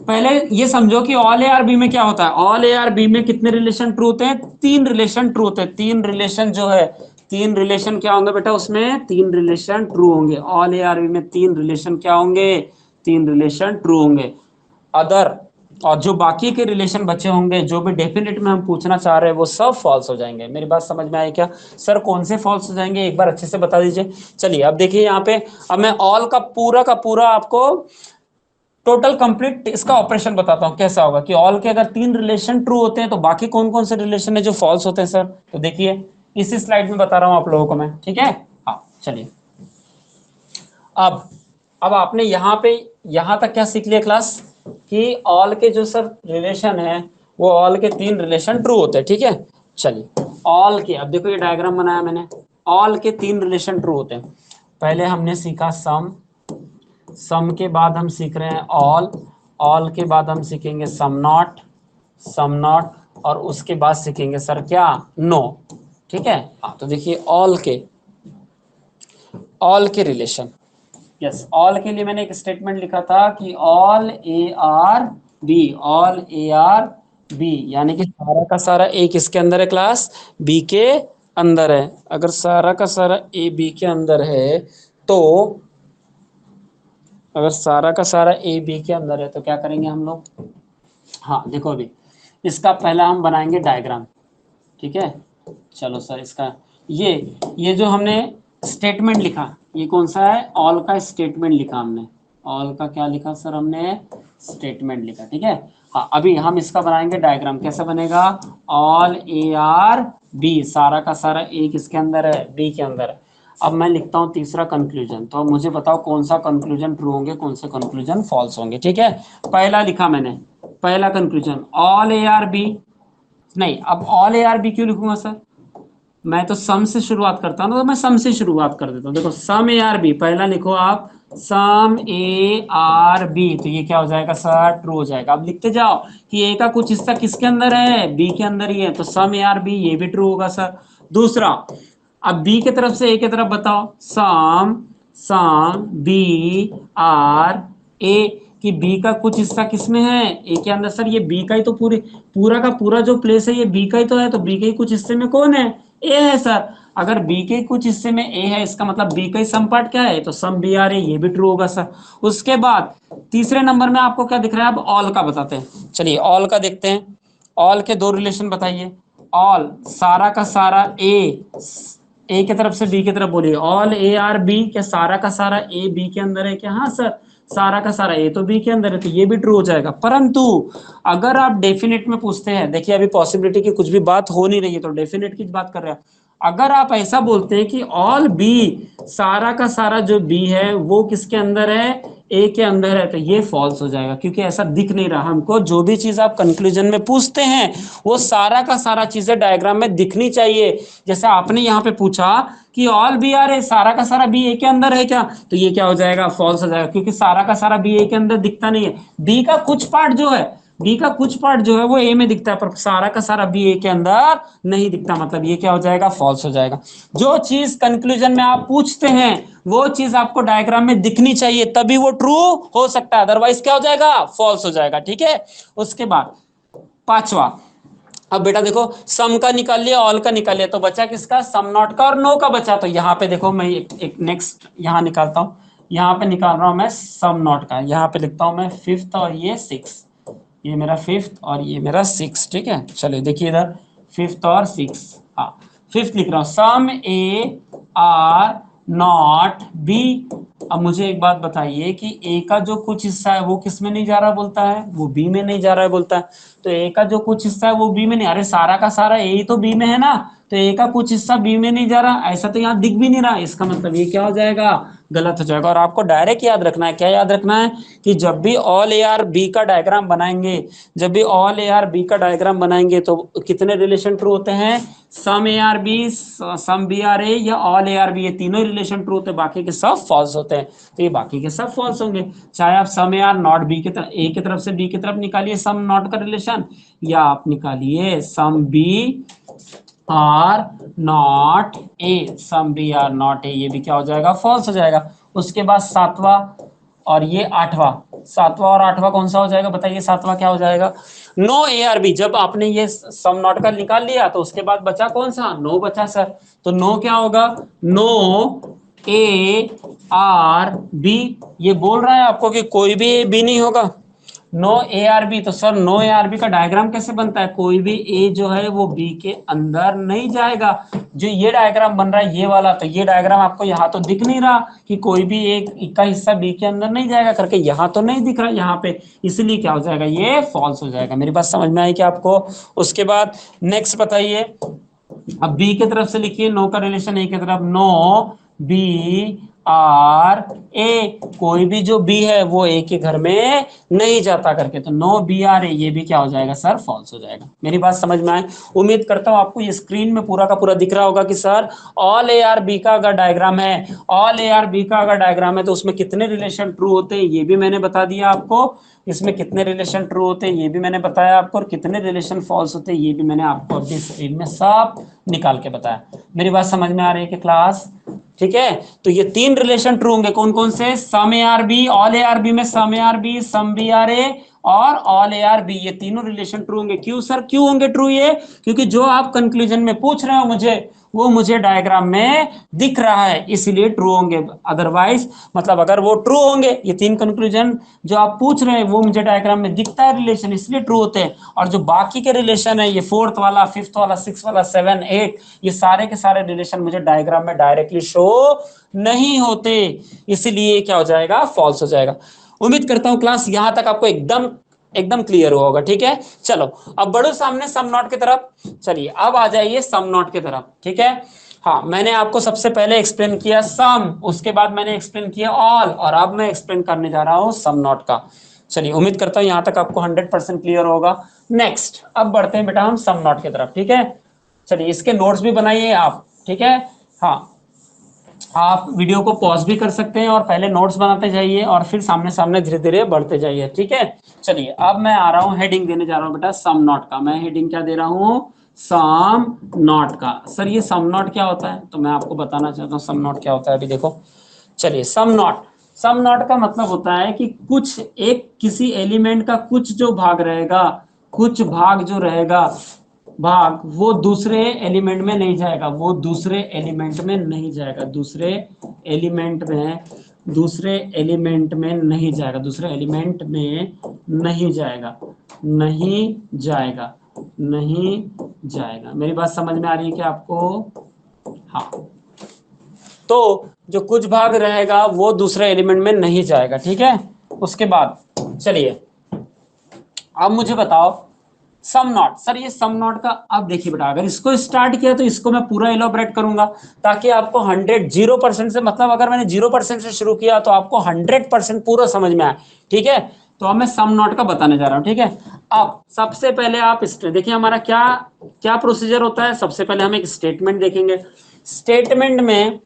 [SPEAKER 1] पहले ये समझो कि ऑल ए आर बी में क्या होता है। ऑल ए आर बी में कितने रिलेशन ट्रू होते हैं? तीन रिलेशन ट्रू होते हैं। तीन रिलेशन जो है, तीन रिलेशन क्या होंगे बेटा उसमें? तीन रिलेशन ट्रू होंगे। ऑल ए आर बी में तीन रिलेशन क्या होंगे? तीन रिलेशन ट्रू होंगे। अदर और जो बाकी के रिलेशन बचे होंगे, जो भी डेफिनेट में हम पूछना चाह रहे हैं, वो सब फॉल्स हो जाएंगे। मेरी बात समझ में आई क्या? सर कौन से फॉल्स हो जाएंगे एक बार अच्छे से बता दीजिए। चलिए अब देखिए यहाँ पे, अब मैं ऑल का पूरा आपको टोटल कंप्लीट इसका ऑपरेशन बताता हूं कैसा होगा। कि ऑल के अगर तीन रिलेशन ट्रू होते हैं तो बाकी कौन कौन से रिलेशन है जो फॉल्स होते हैं सर? तो देखिए इसी स्लाइड में बता रहा हूं आप लोगों को मैं, ठीक है? हाँ चलिए। अब आपने यहाँ पे यहाँ तक क्या सीख लिया क्लास? कि ऑल के जो सर रिलेशन है वो ऑल के तीन रिलेशन ट्रू होते हैं, ठीक है? चलिए ऑल के, अब देखो ये डायग्राम बनाया मैंने। ऑल के तीन रिलेशन ट्रू होते हैं। पहले हमने सीखा सम, सम के बाद हम सीख रहे हैं ऑल, ऑल के बाद हम सीखेंगे सम नॉट, सम नॉट, और उसके बाद सीखेंगे सर क्या? नो। ठीक है? हाँ तो देखिए ऑल के रिलेशन। यस, ऑल के लिए मैंने एक स्टेटमेंट लिखा था कि all A are B, all A are B, यानी कि सारा का सारा ए किसके अंदर है क्लास? बी के अंदर है। अगर सारा का सारा ए बी के अंदर है तो, अगर सारा का सारा ए बी के अंदर है तो क्या करेंगे हम लोग? हाँ देखो अभी इसका पहला हम बनाएंगे डायग्राम, ठीक है? चलो सर इसका ये जो हमने स्टेटमेंट लिखा, ये कौन सा है? ऑल का स्टेटमेंट लिखा हमने। ऑल का क्या लिखा सर हमने? स्टेटमेंट लिखा, ठीक है? हाँ अभी हम इसका बनाएंगे डायग्राम। कैसे बनेगा? ऑल ए आर बी, सारा का सारा ए किसके अंदर है? बी के अंदर है। अब मैं लिखता हूं तीसरा कंक्लूजन, तो अब मुझे बताओ कौन सा कंक्लूजन ट्रू होंगे, कौन से कंक्लूजन फॉल्स होंगे, ठीक है? पहला लिखा मैंने, पहला conclusion all A are B, नहीं अब ऑल ए आर बी क्यों लिखूंगा सर? मैं तो सम से शुरुआत करता हूं ना, तो मैं सम से शुरुआत कर देता हूं। देखो सम ए आर बी, पहला लिखो आप सम ए आर बी, तो ये क्या हो जाएगा सर? ट्रू हो जाएगा। अब लिखते जाओ कि ए का कुछ हिस्सा किसके अंदर है? बी के अंदर ही है, तो सम ए आर बी ये भी ट्रू होगा सर। दूसरा, अब बी की तरफ से ए की तरफ बताओ, सम सम बी आर ए, कि बी का कुछ हिस्सा किसमें है? ए के अंदर। सर ये बी का ही तो पूरा का पूरा जो प्लेस है ये बी का ही तो है, तो बी के ही कुछ हिस्से में कौन है? ए है सर। अगर बी के कुछ हिस्से में ए है, इसका मतलब बी का ही सम पार्ट क्या है? तो सम बी आर ए, ये भी ट्रू होगा सर। उसके बाद तीसरे नंबर में आपको क्या दिख रहा है? अब ऑल का बताते हैं। चलिए ऑल का देखते हैं। ऑल के दो रिलेशन बताइए। ऑल सारा का सारा ए की तरफ से बी की तरफ बोलिए। ऑल ए आर बी, क्या सारा का सारा ए बी के अंदर है क्या? हाँ सर, सारा का सारा ए तो बी के अंदर है, तो ये भी ट्रू हो जाएगा। परंतु अगर आप डेफिनेट में पूछते हैं, देखिए अभी पॉसिबिलिटी की कुछ भी बात हो नहीं रही है, तो डेफिनेट की बात कर रहे हैं। अगर आप ऐसा बोलते हैं कि ऑल बी, सारा का सारा जो बी है वो किसके अंदर है? ए के अंदर है, तो ये फॉल्स हो जाएगा, क्योंकि ऐसा दिख नहीं रहा हमको। जो भी चीज आप कंक्लूजन में पूछते हैं वो सारा का सारा चीजें डायग्राम में दिखनी चाहिए। जैसे आपने यहाँ पे पूछा कि ऑल बी आर ए, सारा का सारा बी ए के अंदर है क्या? तो ये क्या हो जाएगा? फॉल्स हो जाएगा, क्योंकि सारा का सारा बी ए के अंदर दिखता नहीं है। बी का कुछ पार्ट जो है, बी का कुछ पार्ट जो है वो ए में दिखता है, पर सारा का सारा बी ए के अंदर नहीं दिखता, मतलब ये क्या हो जाएगा? फॉल्स हो जाएगा। जो चीज कंक्लूजन में आप पूछते हैं वो चीज आपको डायग्राम में दिखनी चाहिए, तभी वो ट्रू हो सकता है, अदरवाइज क्या हो जाएगा? फॉल्स हो जाएगा, ठीक है? उसके बाद पांचवा, अब बेटा देखो सम का निकाल लिया, ऑल का निकाल लिया, तो बचा किसका? सम नॉट का और नो का बचा। तो यहाँ पे देखो मैं एक नेक्स्ट यहाँ निकालता हूँ, यहाँ पे निकाल रहा हूँ मैं सम नॉट का। यहाँ पे लिखता हूँ मैं फिफ्थ और ये सिक्स, ये मेरा फिफ्थ और ये मेरा सिक्स, ठीक है? चलिए देखिए इधर फिफ्थ और सिक्स, हाँ फिफ्थ लिख रहा हूँ, सम ए आर नॉट बी। अब मुझे एक बात बताइए कि ए का जो कुछ हिस्सा है वो किस में नहीं जा रहा बोलता है? वो बी में नहीं जा रहा है बोलता है। तो ए का जो कुछ हिस्सा है वो बी में नहीं, अरे सारा का सारा ए ही तो बी में है ना, तो ए का कुछ हिस्सा बी में नहीं जा रहा, ऐसा तो यहाँ दिख भी नहीं रहा। इसका मतलब ये क्या हो जाएगा? गलत हो जाएगा। और आपको डायरेक्ट याद रखना है, क्या याद रखना है कि जब भी ऑल ए आर बी का डायग्राम बनाएंगे, जब भी ऑल ए आर बी का डायग्राम बनाएंगे तो कितने रिलेशन ट्रू होते हैं, some A are B, some B are A या ऑल ए आर बी, ये तीनों रिलेशन ट्रू होते हैं, बाकी के सब फॉल्स होते हैं। तो ये बाकी के सब फॉल्स होंगे, चाहे आप सम ए आर नॉट बी की तरफ, ए की तरफ से बी की तरफ निकालिए सम नॉट का रिलेशन, या आप निकालिए some B are not A, some B are not A, ये भी क्या हो जाएगा, फॉल्स हो जाएगा। उसके बाद सातवां और ये आठवां, सातवां और आठवां कौन सा हो जाएगा बताइए, सातवां क्या हो जाएगा, नो ए आर बी। जब आपने ये सम नॉट का निकाल लिया तो उसके बाद बचा कौन सा, नो बचा सर, तो नो क्या होगा, नो ए आर बी। ये बोल रहा है आपको कि कोई भी ए बी नहीं होगा, नो ए आर बी। तो sir no A are B का डायग्राम कैसे बनता है, कोई भी ए जो है वो बी के अंदर नहीं जाएगा। जो ये डायग्राम बन रहा है ये वाला, तो ये डायग्राम आपको यहाँ तो दिख नहीं रहा कि कोई भी एक का हिस्सा बी के अंदर नहीं जाएगा करके, यहाँ तो नहीं दिख रहा यहाँ पे, इसलिए क्या हो जाएगा, ये फॉल्स हो जाएगा। मेरी बात समझ में आई क्या आपको। उसके बाद नेक्स्ट बताइए, अब बी की तरफ से लिखिए नो का रिलेशन, ए की तरफ, नो बी आर ए, कोई भी जो बी है वो ए के घर में नहीं जाता करके, तो नो बी आर ए, ये भी क्या हो जाएगा सर, फॉल्स हो जाएगा। मेरी बात समझ में आए, उम्मीद करता हूं आपको ये स्क्रीन में पूरा का पूरा दिख रहा होगा कि sir all A are B का अगर डायग्राम है, ऑल ए आर बी का अगर डायग्राम है तो उसमें कितने रिलेशन ट्रू होते हैं ये भी मैंने बता दिया आपको, इसमें कितने रिलेशन ट्रू होते हैं ये भी मैंने बताया आपको, और कितने रिलेशन फॉल्स होते हैं ये भी मैंने आपको अपनी स्क्रीन में सब निकाल के बताया। मेरी बात समझ में आ रही है कि क्लास, ठीक है। तो ये तीन रिलेशन ट्रू होंगे, कौन कौन से, some A are B, all A are B में some A are B, some B are A और ऑल ए आर बी, ये तीनों रिलेशन ट्रू होंगे। क्यों सर, क्यों होंगे ट्रू ये, क्योंकि जो आप कंक्लूजन में पूछ रहे हो मुझे वो मुझे डायग्राम में दिख रहा है, इसलिए ट्रू होंगे। अदरवाइज मतलब अगर वो ट्रू होंगे, ये तीन कंक्लूजन जो आप पूछ रहे हैं वो मुझे डायग्राम में दिखता है रिलेशन, इसलिए ट्रू होते हैं। और जो बाकी के रिलेशन है, ये फोर्थ वाला, फिफ्थ वाला, सिक्स वाला, 7, 8, ये सारे के सारे रिलेशन मुझे डायग्राम में डायरेक्टली शो नहीं होते, इसलिए क्या हो जाएगा, फॉल्स हो जाएगा। उम्मीद करता हूं क्लास यहां तक आपको एकदम एकदम क्लियर होगा, ठीक है। चलो अब बढ़ो सामने सम नॉट की तरफ, चलिए अब आ जाइए सम नॉट की तरफ, ठीक है। हाँ, मैंने आपको सबसे पहले एक्सप्लेन किया सम, उसके बाद मैंने एक्सप्लेन किया ऑल, और अब मैं एक्सप्लेन करने जा रहा हूं सम नॉट का। चलिए उम्मीद करता हूं यहां तक आपको 100% क्लियर होगा। नेक्स्ट अब बढ़ते हैं बेटा हम सम नॉट की तरफ, ठीक है। चलिए इसके नोट्स भी बनाइए आप, ठीक है। हाँ, आप वीडियो को पॉज भी कर सकते हैं और पहले नोट्स बनाते जाइए और फिर सामने सामने धीरे धीरे बढ़ते जाइए, ठीक है। चलिए अब मैं आ रहा हूँ, हेडिंग देने जा रहा हूँ बेटा सम नॉट का। मैं हेडिंग क्या दे रहा हूँ, सम नॉट का। सर ये सम नॉट क्या होता है, तो मैं आपको बताना चाहता हूँ सम नॉट क्या होता है। अभी देखो, चलिए सम नॉट, सम नॉट का मतलब होता है कि कुछ एक किसी एलिमेंट का कुछ जो भाग रहेगा, कुछ भाग जो रहेगा, भाग वो दूसरे एलिमेंट में नहीं जाएगा, वो दूसरे एलिमेंट में नहीं जाएगा, दूसरे एलिमेंट में, दूसरे एलिमेंट में नहीं जाएगा, दूसरे एलिमेंट में नहीं जाएगा, नहीं जाएगा, नहीं जाएगा। मेरी बात समझ में आ रही है क्या आपको। हाँ, तो जो कुछ भाग रहेगा वो दूसरे एलिमेंट में नहीं जाएगा, ठीक है। उसके बाद चलिए अब मुझे बताओ सम नॉट। सर ये सम नॉट का, अब देखिए बेटा अगर इसको स्टार्ट किया तो इसको मैं पूरा इलॉबरेट करूंगा ताकि आपको 0% से, मतलब अगर मैंने 0% से शुरू किया तो आपको 100% पूरा समझ में आए, ठीक है। तो अब मैं सम नॉट का बताने जा रहा हूं, ठीक है। अब सबसे पहले आप देखिए हमारा क्या क्या प्रोसीजर होता है। सबसे पहले हम एक स्टेटमेंट देखेंगे। स्टेटमेंट में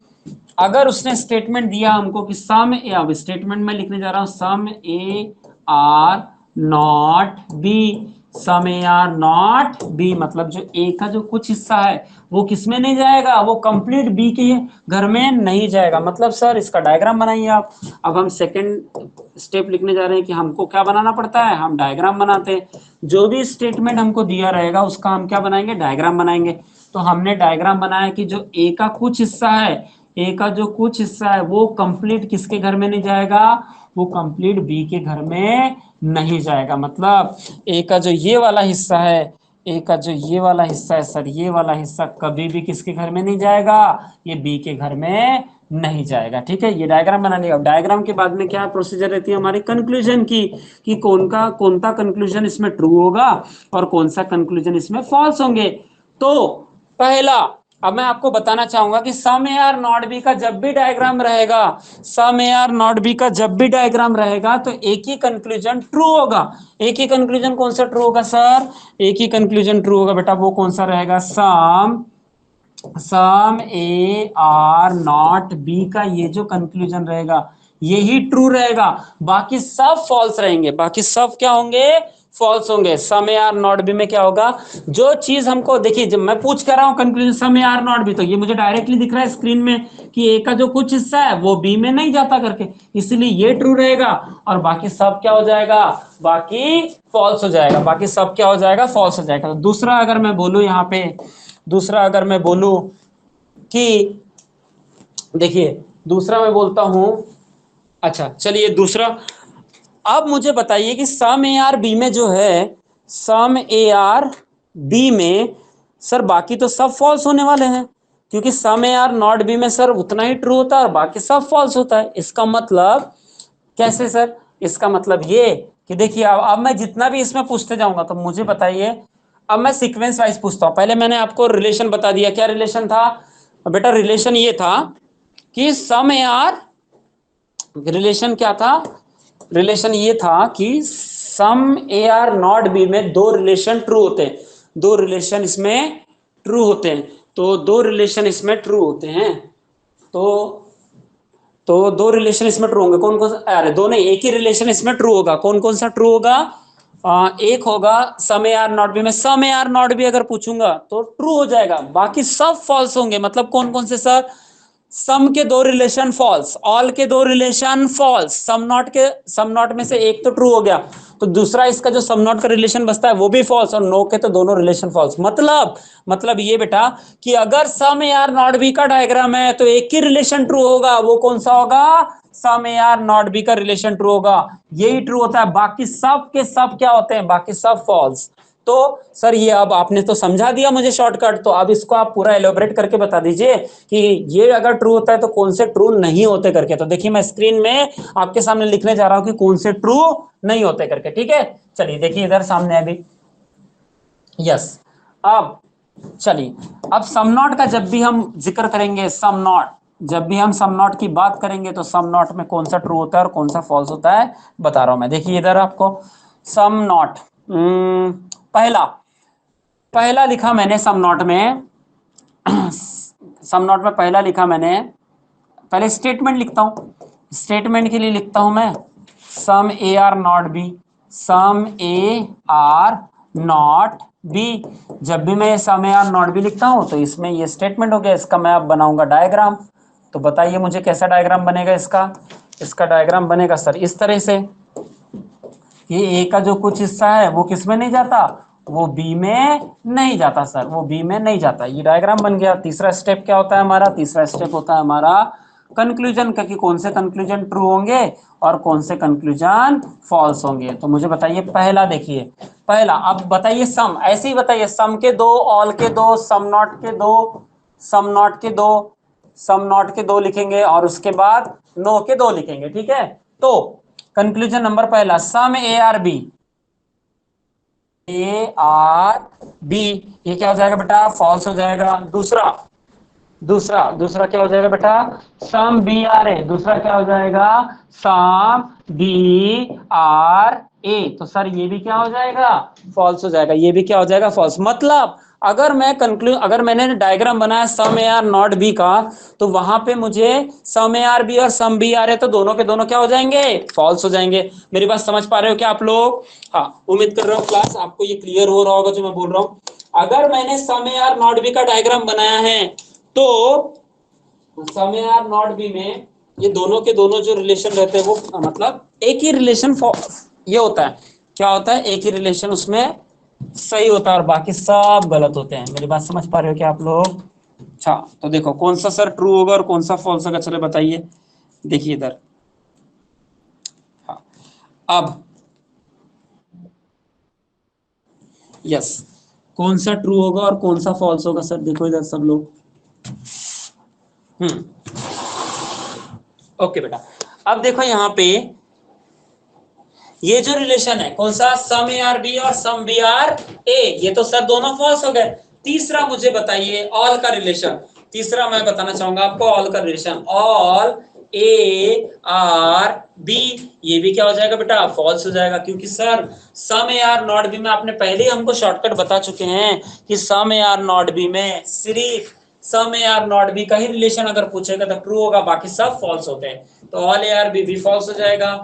[SPEAKER 1] अगर उसने स्टेटमेंट दिया हमको कि सम ए, अब स्टेटमेंट में लिखने जा रहा हूं some A are not B, some A are not B, मतलब जो ए का जो कुछ हिस्सा है वो किसमें नहीं जाएगा, वो कंप्लीट बी के घर में नहीं जाएगा। मतलब सर इसका डायग्राम बनाइए आप। अब हम सेकंड स्टेप लिखने जा रहे हैं कि हमको क्या बनाना पड़ता है, हम डायग्राम बनाते हैं। जो भी स्टेटमेंट हमको दिया रहेगा उसका हम क्या बनाएंगे, डायग्राम बनाएंगे। तो हमने डायग्राम बनाया कि जो ए का कुछ हिस्सा है, ए का जो कुछ हिस्सा है वो कंप्लीट किसके घर में नहीं जाएगा, वो कंप्लीट बी के घर में नहीं जाएगा। मतलब ए का जो ये वाला हिस्सा है, ए का जो ये वाला हिस्सा है सर, ये वाला हिस्सा कभी भी किसके घर में नहीं जाएगा, ये बी के घर में नहीं जाएगा, ठीक है। ये डायग्राम बनाने का, डायग्राम के बाद में क्या प्रोसीजर रहती है हमारी कंक्लूजन की, कि कौन सा कंक्लूजन इसमें ट्रू होगा और कौन सा कंक्लूजन इसमें फॉल्स होंगे। तो पहला अब मैं आपको बताना चाहूंगा कि some A are not B का जब भी डायग्राम रहेगा, सम ए आर नॉट बी का जब भी डायग्राम रहेगा तो एक ही कंक्लूजन ट्रू होगा। एक ही कंक्लूजन कौन सा ट्रू होगा सर? एक ही कंक्लूजन ट्रू होगा बेटा, वो कौन सा रहेगा? सम ए आर नॉट बी का ये जो कंक्लूजन रहेगा यही ट्रू रहेगा, बाकी सब फॉल्स रहेंगे। बाकी सब क्या होंगे? फॉल्स होंगे। सम ए आर नॉट बी में क्या होगा? जो चीज हमको देखिए, जब मैं पूछ कर रहा हूं conclusion some A are not B, तो ये मुझे डायरेक्टली दिख रहा है स्क्रीन में कि ए का जो कुछ हिस्सा है वो बी में नहीं जाता करके, इसलिए ये ट्रू रहेगा और बाकी सब क्या हो जाएगा? बाकी फॉल्स हो जाएगा। बाकी सब क्या हो जाएगा? फॉल्स हो जाएगा। तो दूसरा अगर मैं बोलूं यहाँ पे, दूसरा अगर मैं बोलूं कि देखिए, दूसरा मैं बोलता हूं, अच्छा चलिए दूसरा, अब मुझे बताइए कि सम ए आर बी में जो है, सम ए आर बी में सर बाकी तो सब फॉल्स होने वाले हैं, क्योंकि सम ए आर नॉट बी में सर उतना ही ट्रू होता है और बाकी सब फॉल्स होता है। इसका मतलब कैसे सर? इसका मतलब ये कि देखिए, अब मैं जितना भी इसमें पूछते जाऊंगा तो मुझे बताइए, अब मैं सीक्वेंस वाइज पूछता हूं। पहले मैंने आपको रिलेशन बता दिया, क्या रिलेशन था बेटा? रिलेशन ये था कि सम ए आर, रिलेशन क्या था? रिलेशन ये था कि some A are not B में दो रिलेशन ट्रू होते हैं, दो रिलेशन इसमें ट्रू होते हैं। तो दो रिलेशन इसमें ट्रू होते हैं, तो दो रिलेशन इसमें ट्रू होंगे। कौन कौन सा? अरे दो नहीं, एक ही रिलेशन इसमें ट्रू होगा। कौन कौन सा ट्रू होगा? एक होगा some A are not B में, some A are not B अगर पूछूंगा तो ट्रू हो जाएगा, बाकी सब फॉल्स होंगे। मतलब कौन कौन से सर? सम के दो रिलेशन फॉल्स, ऑल के दो रिलेशन फॉल्स, सम नॉट के, सम नॉट में से एक तो ट्रू हो गया, तो दूसरा इसका जो सम नॉट का रिलेशन बचता है वो भी फॉल्स, और नो के तो दोनों रिलेशन फॉल्स। मतलब ये बेटा कि अगर सम ए आर नॉट बी का डायग्राम है तो एक ही रिलेशन ट्रू होगा, वो कौन सा होगा? Some A are not B का रिलेशन ट्रू होगा, यही ट्रू होता है। बाकी सब के सब क्या होते हैं? बाकी सब फॉल्स। तो सर ये अब आपने तो समझा दिया मुझे शॉर्टकट, तो अब इसको आप पूरा एलोबरेट करके बता दीजिए कि ये अगर ट्रू होता है तो कौन से ट्रू नहीं होते करके। तो देखिए, मैं स्क्रीन में आपके सामने लिखने जा रहा हूं कि कौन से ट्रू नहीं होते करके, ठीक है? चलिए देखिए इधर सामने अभी, यस। अब चलिए, अब सम नॉट का जब भी हम जिक्र करेंगे, सम नॉट, जब भी हम सम नॉट की बात करेंगे तो सम नॉट में कौन सा ट्रू होता है और कौन सा फॉल्स होता है बता रहा हूं मैं। देखिए इधर आपको सम नॉट, पहला पहला लिखा मैंने सम नॉट में, सम नॉट में पहला लिखा मैंने, पहले स्टेटमेंट लिखता हूं। स्टेटमेंट के लिए लिखता हूं मैं some A are not B, some A are not B. जब भी मैं some A are not B लिखता हूं तो इसमें ये स्टेटमेंट हो गया, इसका मैं अब बनाऊंगा डायग्राम। तो बताइए मुझे कैसा डायग्राम बनेगा इसका? इसका डायग्राम बनेगा सर इस तरह से, ये ए का जो कुछ हिस्सा है वो किस में नहीं जाता? वो बी में नहीं जाता सर, वो बी में नहीं जाता। ये डायग्राम बन गया। तीसरा स्टेप क्या होता है हमारा? तीसरा स्टेप होता है हमारा कंक्लूजन का, कि कौन से कंक्लूजन ट्रू होंगे और कौन से कंक्लूजन फॉल्स होंगे। तो मुझे बताइए पहला, देखिए पहला, अब बताइए सम, ऐसे ही बताइए, सम के दो, ऑल के दो, सम नॉट के दो, सम नॉट के दो, सम नॉट के दो लिखेंगे और उसके बाद नो के दो लिखेंगे, ठीक है? तो कंक्लूजन नंबर पहला, some A are B, A are B, ये क्या हो जाएगा बेटा? फॉल्स हो जाएगा। दूसरा दूसरा दूसरा क्या हो जाएगा बेटा? सम बी आर ए, दूसरा क्या हो जाएगा? सम बी आर ए, तो सर ये भी क्या हो जाएगा? फॉल्स हो जाएगा। ये भी क्या हो जाएगा? फॉल्स। मतलब अगर मैंने डायग्राम बनाया सम ए आर नॉट बी का, तो वहां पे मुझे सम ए आर बी और सम बी आर ए, तो दोनों के दोनों क्या हो जाएंगे? फॉल्स हो जाएंगे। मेरी बात समझ पा रहे हो क्या आप लोग? हाँ, उम्मीद कर रहा हूँ क्लास आपको ये क्लियर हो रहा होगा जो मैं बोल रहा हूँ। अगर मैंने सम ए आर नॉट बी का डायग्राम बनाया है तो some A are not B में ये दोनों के दोनों जो रिलेशन रहते हैं वो मतलब एक ही रिलेशन ये होता है, क्या होता है? एक ही रिलेशन उसमें सही होता है और बाकी सब गलत होते हैं। मेरी बात समझ पा रहे हो क्या आप लोग? अच्छा, तो देखो कौन सा सर ट्रू होगा और कौन सा फॉल्स होगा, चलो बताइए। देखिए इधर, हाँ, अब यस, कौन सा ट्रू होगा और कौन सा फॉल्स होगा सर? देखो इधर सब लोग, ओके बेटा। अब देखो यहाँ पे ये जो रिलेशन है कौन सा? सम ए आर बी और सम बी आर ए, ये तो सर दोनों फॉल्स हो गए। तीसरा मुझे बताइए ऑल का रिलेशन, तीसरा मैं बताना चाहूंगा आपको ऑल का relation, all A are B, ये भी क्या हो जाएगा बेटा, फॉल्स हो जाएगा, क्योंकि sir some A are not B में आपने पहले ही हमको शॉर्टकट बता चुके हैं कि some A are not B में सिर्फ सम ए आर नॉट बी का ही रिलेशन अगर पूछेगा तो ट्रू होगा, बाकी सब फॉल्स होते हैं, तो ऑल ए आर बी भी फॉल्स हो जाएगा।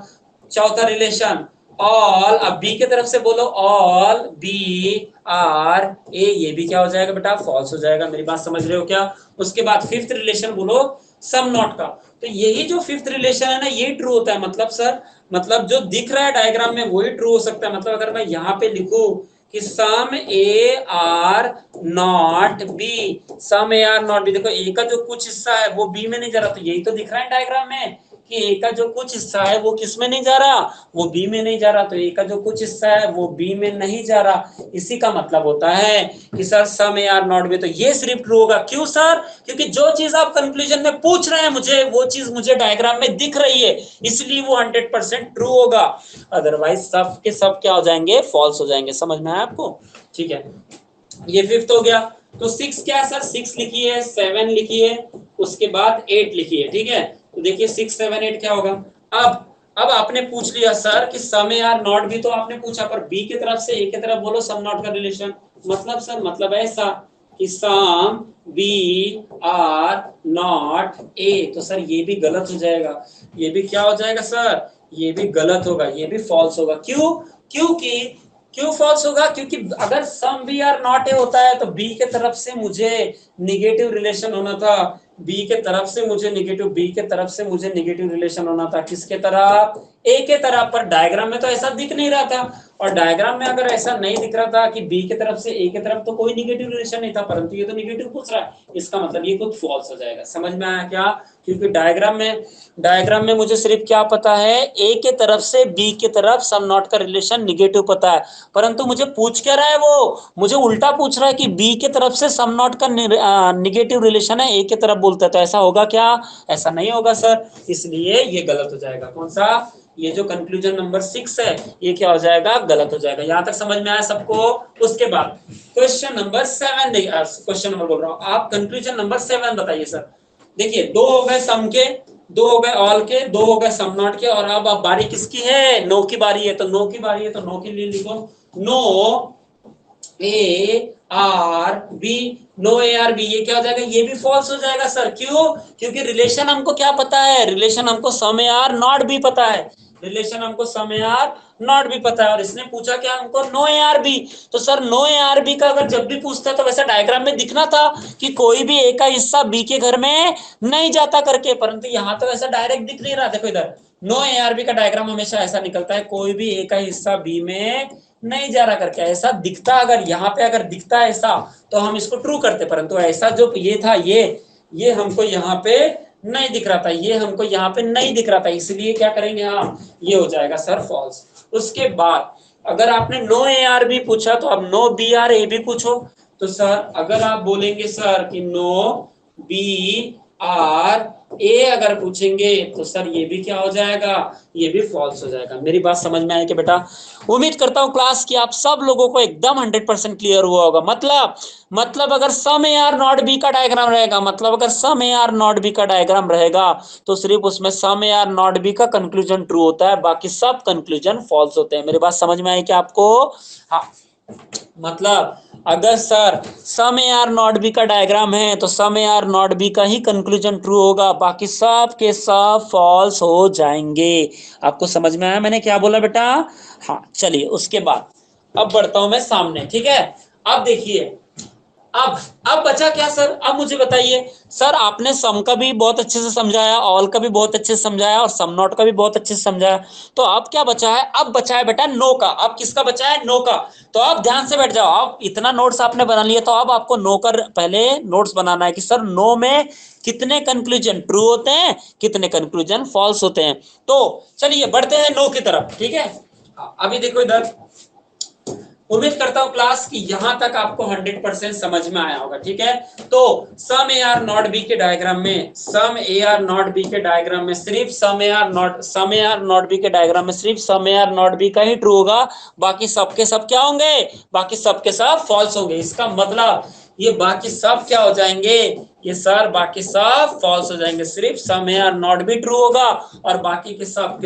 [SPEAKER 1] चौथा रिलेशन ऑल, अब बी की तरफ से बोलो, ऑल बी आर ए, ये भी क्या हो जाएगा बेटा, फॉल्स हो जाएगा, मेरी बात समझ रहे हो क्या। उसके बाद फिफ्थ रिलेशन बोलो सम नॉट का, तो यही जो फिफ्थ रिलेशन है ना, ये ट्रू होता है, मतलब सर मतलब जो दिख रहा है डायग्राम में वही ट्रू हो सकता है, मतलब अगर मैं यहाँ पे लिखूं कि some A are not B, some A are not B, देखो ए का जो कुछ हिस्सा है वो बी में नहीं जा रहा, तो यही तो दिख रहा है डायग्राम में कि ए का जो कुछ हिस्सा है वो किस में नहीं जा रहा, वो बी में नहीं जा रहा, तो ए का जो कुछ हिस्सा है वो बी में नहीं जा रहा, इसी का मतलब होता है कि sir some A are not B, तो ये सिर्फ ट्रू होगा। क्यों सर, क्योंकि जो चीज आप कंक्लूजन में पूछ रहे हैं मुझे, वो चीज मुझे डायग्राम में दिख रही है, इसलिए वो 100% ट्रू होगा, अदरवाइज सब के सब क्या हो जाएंगे, फॉल्स हो जाएंगे। समझ में आया आपको, ठीक है, ये फिफ्थ हो गया। तो सिक्स क्या है सर, सिक्स लिखिए, सेवन लिखिए, उसके बाद एट लिखिए, ठीक है, तो देखिए सिक्स सेवन एट क्या होगा। अब आपने पूछ लिया सर कि some A are not B, तो आपने पूछा पर बी की तरफ से ए की तरफ बोलो सम नॉट का रिलेशन, मतलब सर मतलब ऐसा कि some B are not A, तो सर ये भी गलत हो जाएगा, ये भी क्या हो जाएगा सर, ये भी गलत होगा, ये भी फॉल्स होगा। क्यों, क्योंकि क्यों फॉल्स होगा, क्योंकि अगर some B are not A होता है तो बी के तरफ से मुझे निगेटिव रिलेशन होना था, बी के तरफ से मुझे निगेटिव, बी के तरफ से मुझे निगेटिव रिलेशन होना था, किसके तरफ, ए के तरफ, पर डायग्राम में तो ऐसा दिख नहीं रहा था, और डायग्राम में अगर ऐसा नहीं दिख रहा था कि बी के तरफ से ए के तरफ, तो कोई निगेटिव रिलेशन नहीं था, परंतु ये तो निगेटिव पूछ रहा है, इसका मतलब ये खुद फॉल्स हो जाएगा। समझ में आया क्या, क्योंकि डायग्राम में मुझे सिर्फ क्या पता है, ए के तरफ से बी के तरफ सम नॉट का रिलेशन निगेटिव पता है, परंतु मुझे पूछ क्या रहा है, वो मुझे उल्टा पूछ रहा है कि बी के तरफ से सम नॉट का निगेटिव रिलेशन है, ए के तरफ बोलता है, तो ऐसा होगा क्या, ऐसा नहीं होगा सर, इसलिए ये गलत हो जाएगा। कौन सा, ये जो कंक्लूजन नंबर 6 है ये क्या हो जाएगा, गलत हो जाएगा। यहां तक समझ में आया सबको। उसके बाद क्वेश्चन नंबर 7, क्वेश्चन नंबर बोल रहा हूं, आप कंक्लूजन नंबर 7 बताइए सर। देखिए दो हो गए सम के, दो हो गए ऑल के, दो हो गए सम नॉट के, और अब बारी किसकी है, नो की बारी है, तो नो की बारी है, तो नो के लिए लिखो no A are B, no A are B, ये क्या हो जाएगा, ये भी फॉल्स हो जाएगा सर। क्यों, क्योंकि रिलेशन हमको क्या पता है, रिलेशन हमको सम ए आर नॉट बी पता है, रिलेशन हमको सम ए आर नॉट भी पता है, और इसने पूछा क्या हमको, नो ए आर बी, तो sir no A are B का अगर जब भी पूछता है तो वैसा डायग्राम में दिखना था कि कोई भी ए का हिस्सा बी के घर में नहीं जाता करके, परंतु यहाँ तो ऐसा डायरेक्ट दिख नहीं रहा। देखो इधर नो ए आर बी का डायग्राम हमेशा ऐसा निकलता है, कोई भी ए का हिस्सा बी में नहीं जा रहा करके, ऐसा दिखता, अगर यहाँ पे अगर दिखता है ऐसा तो हम इसको ट्रू करते, परंतु ऐसा जो ये था, ये हमको यहाँ पे नहीं दिख रहा था, ये हमको यहाँ पे नहीं दिख रहा था, इसलिए क्या करेंगे हम, ये हो जाएगा सर फॉल्स। उसके बाद अगर आपने नो ए आर बी पूछा तो अब no B are A B पूछो, तो सर अगर आप बोलेंगे सर कि नो बी आर ए अगर पूछेंगे तो सर ये भी क्या हो जाएगा, ये भी फॉल्स हो जाएगा। मेरी बात समझ में आई कि बेटा, उम्मीद करता हूं क्लास की आप सब लोगों को एकदम 100% क्लियर हुआ होगा। मतलब अगर सम ए आर नॉट बी का डायग्राम रहेगा, मतलब अगर सम ए आर नॉट बी का डायग्राम रहेगा तो सिर्फ उसमें सम ए आर नॉट बी का कंक्लूजन ट्रू होता है, बाकी सब कंक्लूजन फॉल्स होते हैं। मेरी बात समझ में आई कि आपको, हाँ, मतलब अगर sir some A are not B का डायग्राम है तो some A are not B का ही कंक्लूजन ट्रू होगा, बाकी सब के सब फॉल्स हो जाएंगे। आपको समझ में आया मैंने क्या बोला बेटा, हाँ चलिए उसके बाद अब बढ़ता हूं मैं सामने, ठीक है। अब देखिए अब बचा क्या सर, अब मुझे बताइए सर, आपने सम का भी बहुत अच्छे से समझाया, ऑल का भी बहुत अच्छे से समझाया, और सम नॉट का भी बहुत अच्छे से समझाया, तो अब क्या बचा है, अब बचा है बेटा नो का। अब किसका बचा है, नो का। तो आप ध्यान से बैठ जाओ, अब इतना नोट्स आपने बना लिया, तो अब आपको नो का पहले नोट्स बनाना है कि सर नो में कितने कंक्लूजन ट्रू होते हैं, कितने कंक्लूजन फॉल्स होते हैं। तो चलिए बढ़ते हैं नो की तरफ, ठीक है। अभी देखो इधर, उम्मीद करता हूं क्लास की यहां तक आपको 100% समझ में आया होगा, ठीक है। तो some A are not B के डायग्राम में, some A are not B के डायग्राम में सिर्फ सम ए आर नॉट बी के डायग्राम में सिर्फ सम ए आर नॉट बी का ही ट्रू होगा, बाकी सबके सब क्या होंगे, बाकी सबके सब फॉल्स होंगे। इसका मतलब ये बाकी सब क्या हो जाएंगे, ये सर बाकी सब फॉल्स हो जाएंगे, सिर्फ सम है और नॉट भी ट्रू होगा और बाकी के सब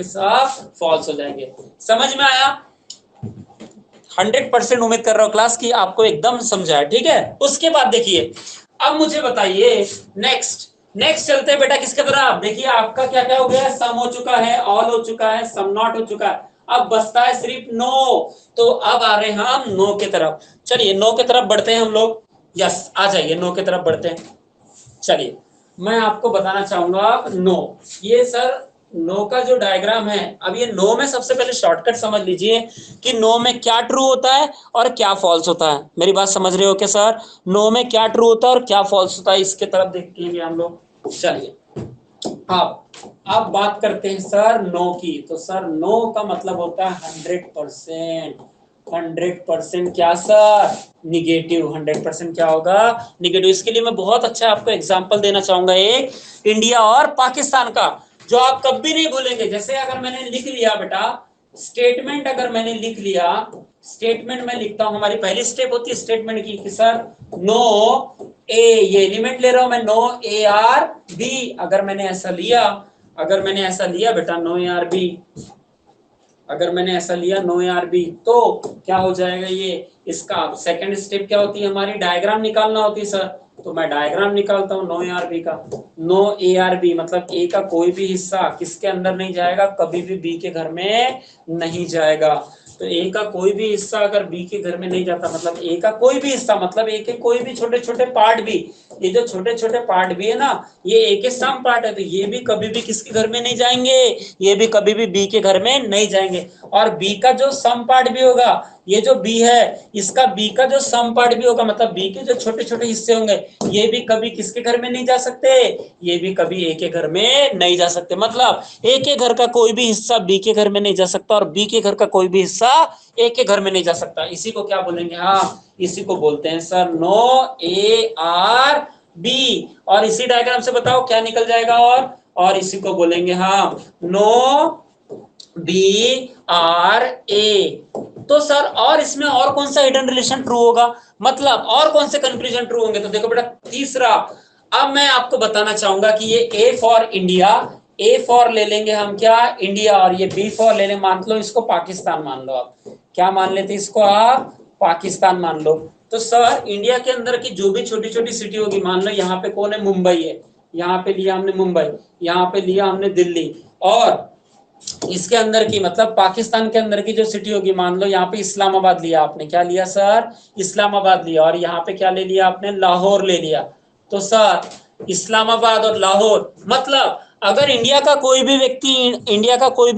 [SPEAKER 1] फॉल्स हो जाएंगे। समझ में आया? 100% उम्मीद कर रहा हूं क्लास की आपको एकदम समझा है, ठीक है। उसके बाद देखिए, अब मुझे बताइए नेक्स्ट चलते हैं बेटा किसके तरफ। देखिए आपका क्या क्या हो गया, सम हो चुका है, ऑल हो चुका है, सम नॉट हो चुका है, अब बचता है सिर्फ नो। तो अब आ रहे हैं हम नो के तरफ। चलिए नो के तरफ बढ़ते हैं हम लोग। यस, आ जाइए नो की तरफ बढ़ते हैं। चलिए मैं आपको बताना चाहूंगा नो, ये सर नो का जो डायग्राम है। अब ये नो में सबसे पहले शॉर्टकट समझ लीजिए कि नो में क्या ट्रू होता है और क्या फॉल्स होता है। मेरी बात समझ रहे हो क्या सर? नो में क्या ट्रू होता है और क्या फॉल्स होता है, इसके तरफ देखेंगे हम लोग। चलिए अब बात करते हैं सर नो की। तो सर नो का मतलब होता है 100%। 100% क्या सर? निगेटिव। 100% क्या होगा? निगेटिव। इसके लिए मैं बहुत अच्छा आपको एग्जांपल देना चाहूंगा, एक इंडिया और पाकिस्तान का, जो आप कभी नहीं भूलेंगे। जैसे अगर मैंने लिख लिया बेटा स्टेटमेंट, अगर मैंने लिख लिया स्टेटमेंट, मैं लिखता हूं, हमारी पहली स्टेप होती है स्टेटमेंट की कि सर नो ए, ये एलिमेंट ले रहा हूं मैं, नो ए आर बी। अगर मैंने ऐसा लिया बेटा नो ए आर बी, अगर मैंने ऐसा लिया नो ए आर बी, तो क्या हो जाएगा ये, इसका सेकंड स्टेप क्या होती है हमारी, डायग्राम निकालना होती है सर। तो मैं डायग्राम निकालता हूं नो ए आर बी का। नो ए आर बी मतलब ए का कोई भी हिस्सा किसके अंदर नहीं जाएगा, कभी भी बी के घर में नहीं जाएगा। तो ए का कोई भी हिस्सा अगर बी के घर में नहीं जाता, मतलब ए का कोई भी हिस्सा, मतलब ए के कोई भी छोटे छोटे पार्ट भी, ये जो छोटे छोटे पार्ट भी है ना, ये ए के सम पार्ट है, तो ये भी कभी भी किसके घर में नहीं जाएंगे, ये भी कभी भी बी के घर में नहीं जाएंगे। और बी का जो सम पार्ट भी होगा, ये जो बी है इसका बी का जो सम पार्ट भी होगा, मतलब बी के जो छोटे छोटे हिस्से होंगे, ये भी कभी किसके घर में नहीं जा सकते, ये भी कभी ए के घर में नहीं जा सकते। मतलब ए के घर का कोई भी हिस्सा बी के घर में नहीं जा सकता और बी के घर का कोई भी हिस्सा ए के घर में नहीं जा सकता। इसी को क्या बोलेंगे, हाँ इसी को बोलते हैं sir no A are B. और इसी डायग्राम से बताओ क्या निकल जाएगा, और इसी को बोलेंगे हाँ नो बी आर ए। तो सर और इसमें और कौन सा हिडन रिलेशन ट्रू होगा, मतलब और कौन से कंक्लूजन ट्रू होंगे? तो देखो बेटा तीसरा, अब मैं आपको बताना चाहूंगा कि ये A for India, A for ले लेंगे हम क्या, इंडिया, और ये बी फॉर ले लेंगे, मान लो इसको पाकिस्तान मान लो। आप क्या मान लेते इसको, आप पाकिस्तान मान लो। तो सर इंडिया के अंदर की जो भी छोटी छोटी सिटी होगी, मान लो यहाँ पे कौन है, मुंबई है, यहाँ पे लिया हमने मुंबई, यहाँ पे लिया हमने दिल्ली, और इसके अंदर की मतलब पाकिस्तान के अंदर की जो सिटी होगी, मान लो यहाँ पे इस्लामाबाद लिया आपने, क्या लिया सर, इस्लामाबाद लिया, और यहाँ पे क्या ले लिया आपने, लाहौर ले लिया। तो सर इस्लामाबाद और लाहौर, मतलब अगर इंडिया का कोई भी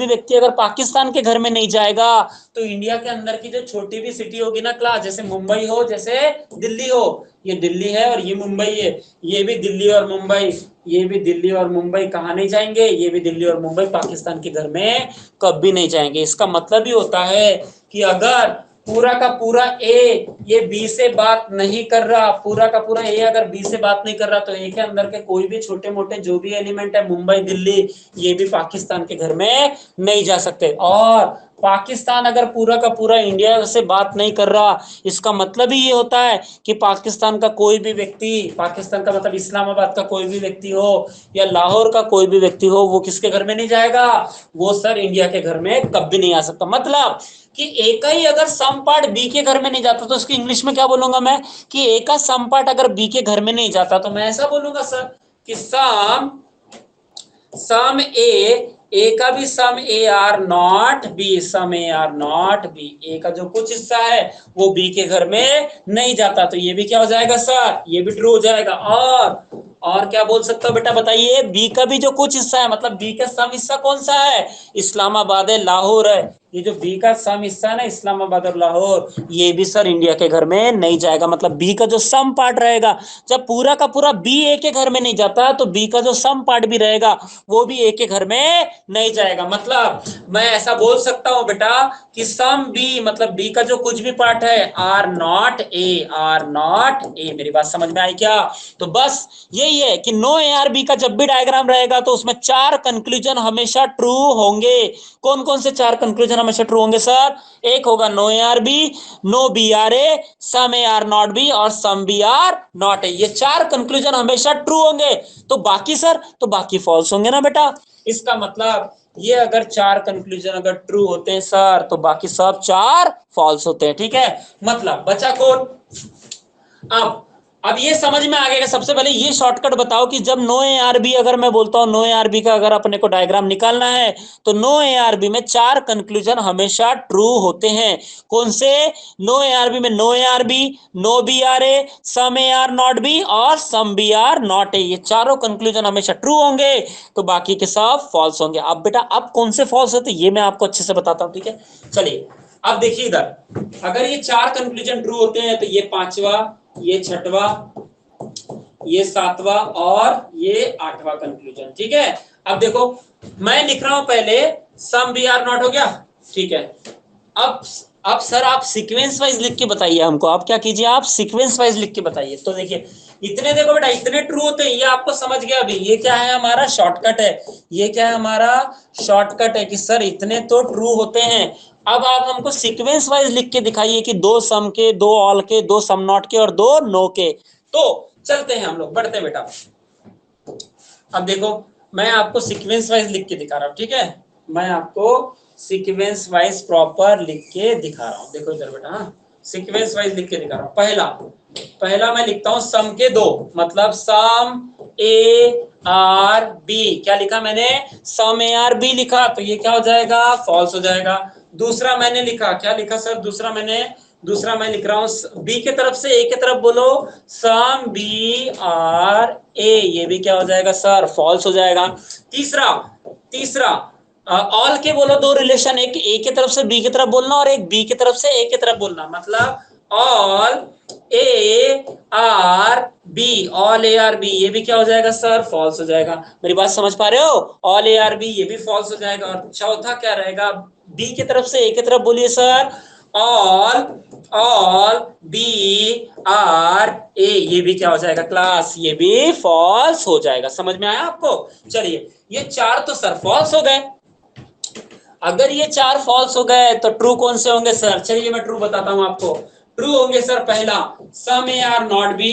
[SPEAKER 1] व्यक्ति अगर पाकिस्तान के घर में नहीं जाएगा, तो इंडिया के अंदर की जो छोटी भी सिटी होगी ना क्लास, जैसे मुंबई हो, जैसे दिल्ली हो, ये दिल्ली है और ये मुंबई है, ये भी दिल्ली और मुंबई, ये भी दिल्ली और मुंबई कहाँ नहीं जाएंगे, ये भी दिल्ली और मुंबई पाकिस्तान के घर में कभी नहीं जाएंगे। इसका मतलब ही होता है कि अगर पूरा का पूरा ए ये बी से बात नहीं कर रहा, पूरा का पूरा ए अगर बी से बात नहीं कर रहा, तो ए के अंदर के कोई भी छोटे मोटे जो भी एलिमेंट है, मुंबई दिल्ली, ये भी पाकिस्तान के घर में नहीं जा सकते। और पाकिस्तान अगर पूरा का पूरा इंडिया से बात नहीं कर रहा, इसका मतलब ही ये होता है कि पाकिस्तान का कोई भी व्यक्ति, पाकिस्तान का मतलब इस्लामाबाद का कोई भी व्यक्ति हो या लाहौर का कोई भी व्यक्ति हो, वो किसके घर में नहीं जाएगा, वो सर इंडिया के घर में कभी नहीं आ सकता। मतलब कि ए का ही अगर सम पार्ट बी के घर में नहीं जाता, तो उसकी इंग्लिश में क्या बोलूंगा मैं, कि ए का सम पार्ट अगर बी के घर में नहीं जाता, तो मैं ऐसा बोलूंगा सर कि सम ए का भी some A are not B, some A are not B, A का जो कुछ हिस्सा है वो बी के घर में नहीं जाता, तो ये भी क्या हो जाएगा सर, ये भी ट्रू हो जाएगा। और क्या बोल सकता हूँ बेटा बताइए, बी का भी जो कुछ हिस्सा है, मतलब बी का सम हिस्सा कौन सा है, इस्लामाबाद है, लाहौर है, ये जो बी का सम हिस्सा है ना, इस्लामाबाद और लाहौर, ये भी सर इंडिया के घर में नहीं जाएगा। मतलब बी का जो सम पार्ट रहेगा, जब पूरा का पूरा बी ए के घर में नहीं जाता, तो बी का जो सम पार्ट भी रहेगा वो भी ए के घर में नहीं जाएगा। मतलब मैं ऐसा बोल सकता हूं बेटा कि सम बी मतलब बी का जो कुछ भी पार्ट है are not A, are not A. मेरी बात समझ में आई क्या? तो बस यही है कि नो ए आर बी का जब भी डायग्राम रहेगा तो उसमें चार कंक्लूजन हमेशा ट्रू होंगे। कौन कौन से चार कंक्लूजन हमेशा ट्रू होंगे सर? एक होगा no A are B, no B are A, some A are not B और some B are not A. ये चार कंक्लूजन हमेशा ट्रू होंगे। तो बाकी सर, तो बाकी फॉल्स होंगे ना बेटा। इसका मतलब ये अगर चार कंक्लूजन अगर ट्रू होते हैं सर तो बाकी सब चार फॉल्स होते हैं। ठीक है, मतलब बचा कौन? अब ये समझ में आ गया। सबसे पहले ये शॉर्टकट बताओ कि जब नो ए आर बी, अगर मैं बोलता हूं नो ए आर बी का अगर अपने को डायग्राम निकालना है तो नो ए आर बी में चार कंक्लूजन हमेशा ट्रू होते हैं। कौन से? नो ए आर बी में no A are B, no B are A, some A are not B और some B are not A. ये चारों कंक्लूजन हमेशा ट्रू होंगे तो बाकी के सब फॉल्स होंगे। अब बेटा अब कौन से फॉल्स होते ये मैं आपको अच्छे से बताता हूं। ठीक है, चलिए अब देखिए इधर, अगर ये चार कंक्लूजन ट्रू होते हैं तो ये पांचवा, ये छठवा, ये सातवां और ये आठवां कंक्लूजन। ठीक है, अब देखो मैं लिख रहा हूं पहले सम बी आर नॉट हो गया। ठीक है, अब सर आप सीक्वेंस वाइज लिख के बताइए हमको। आप क्या कीजिए, आप सीक्वेंस वाइज लिख के बताइए। तो देखिए इतने, देखो बेटा इतने ट्रू होते हैं, ये आपको समझ गया। अभी ये क्या है? हमारा शॉर्टकट है। ये क्या है? हमारा शॉर्टकट है कि सर इतने तो ट्रू होते हैं। अब आप हमको सीक्वेंस वाइज लिख के दिखाइए कि दो सम के, दो ऑल के, दो सम नॉट के और दो नो के। तो चलते हैं हम लोग, बढ़ते हैं बेटा। अब देखो मैं आपको सीक्वेंस वाइज लिख के दिखा रहा हूं। ठीक है, मैं आपको सीक्वेंस वाइज प्रॉपर लिख के दिखा रहा हूं। देखो इधर बेटा, हाँ सीक्वेंस वाइज लिख के दिखा रहा हूं। पहला मैं लिखता हूं सम के दो, मतलब सम ए आर बी। क्या लिखा मैंने? सम ए आर बी लिखा, तो ये क्या हो जाएगा? फॉल्स हो जाएगा। दूसरा मैंने लिखा, क्या लिखा सर? दूसरा मैं लिख रहा हूं बी के तरफ से ए के तरफ बोलो, सम बी आर ए। ये भी क्या हो जाएगा सर? फॉल्स हो जाएगा। तीसरा तीसरा ऑल के बोलो दो रिलेशन, एक ए के तरफ से बी की तरफ बोलना और एक बी की तरफ से ए की तरफ बोलना, मतलब all A are B, all A are B. ये भी क्या हो जाएगा सर? फॉल्स हो जाएगा। मेरी बात समझ पा रहे हो? ऑल ए आर बी ये भी फॉल्स हो जाएगा। और चौथा क्या रहेगा? बी की तरफ से ए की तरफ बोलिए sir, all B are A. ये भी क्या हो जाएगा क्लास? ये भी फॉल्स हो जाएगा। समझ में आया आपको? चलिए ये चार तो सर फॉल्स हो गए। अगर ये चार फॉल्स हो गए तो ट्रू कौन से होंगे सर? चलिए मैं ट्रू बताता हूं आपको। ट्रू होंगे सर पहला some A are not B.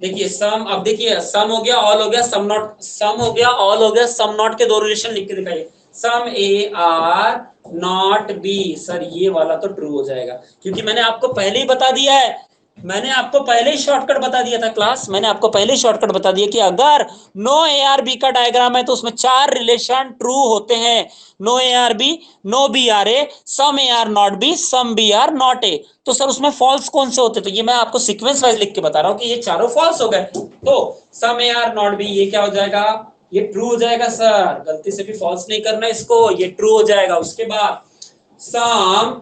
[SPEAKER 1] देखिए सम, अब देखिए सम हो गया, ऑल हो गया, सम नॉट, सम हो गया, ऑल हो गया, सम नॉट के दो रिलेशन लिख के दिखाइए। Some A are not B, sir ये वाला तो ट्रू हो जाएगा क्योंकि मैंने आपको पहले ही बता दिया है। मैंने आपको पहले ही शॉर्टकट बता दिया था क्लास, मैंने आपको पहले ही शॉर्टकट बता दिया कि अगर नो ए आर बी का डायग्राम है तो उसमें चार रिलेशन ट्रू होते हैं। No A are B, no B are A, some A are not B, some B are not A. तो सर उसमें फॉल्स कौन से होते? तो ये मैं आपको सीक्वेंस वाइज लिख के बता रहा हूं कि ये चारों फॉल्स हो गए। तो some A are not B ये क्या हो जाएगा? ये ट्रू हो जाएगा सर। गलती से भी फॉल्स नहीं करना इसको, ये ट्रू हो जाएगा। उसके बाद some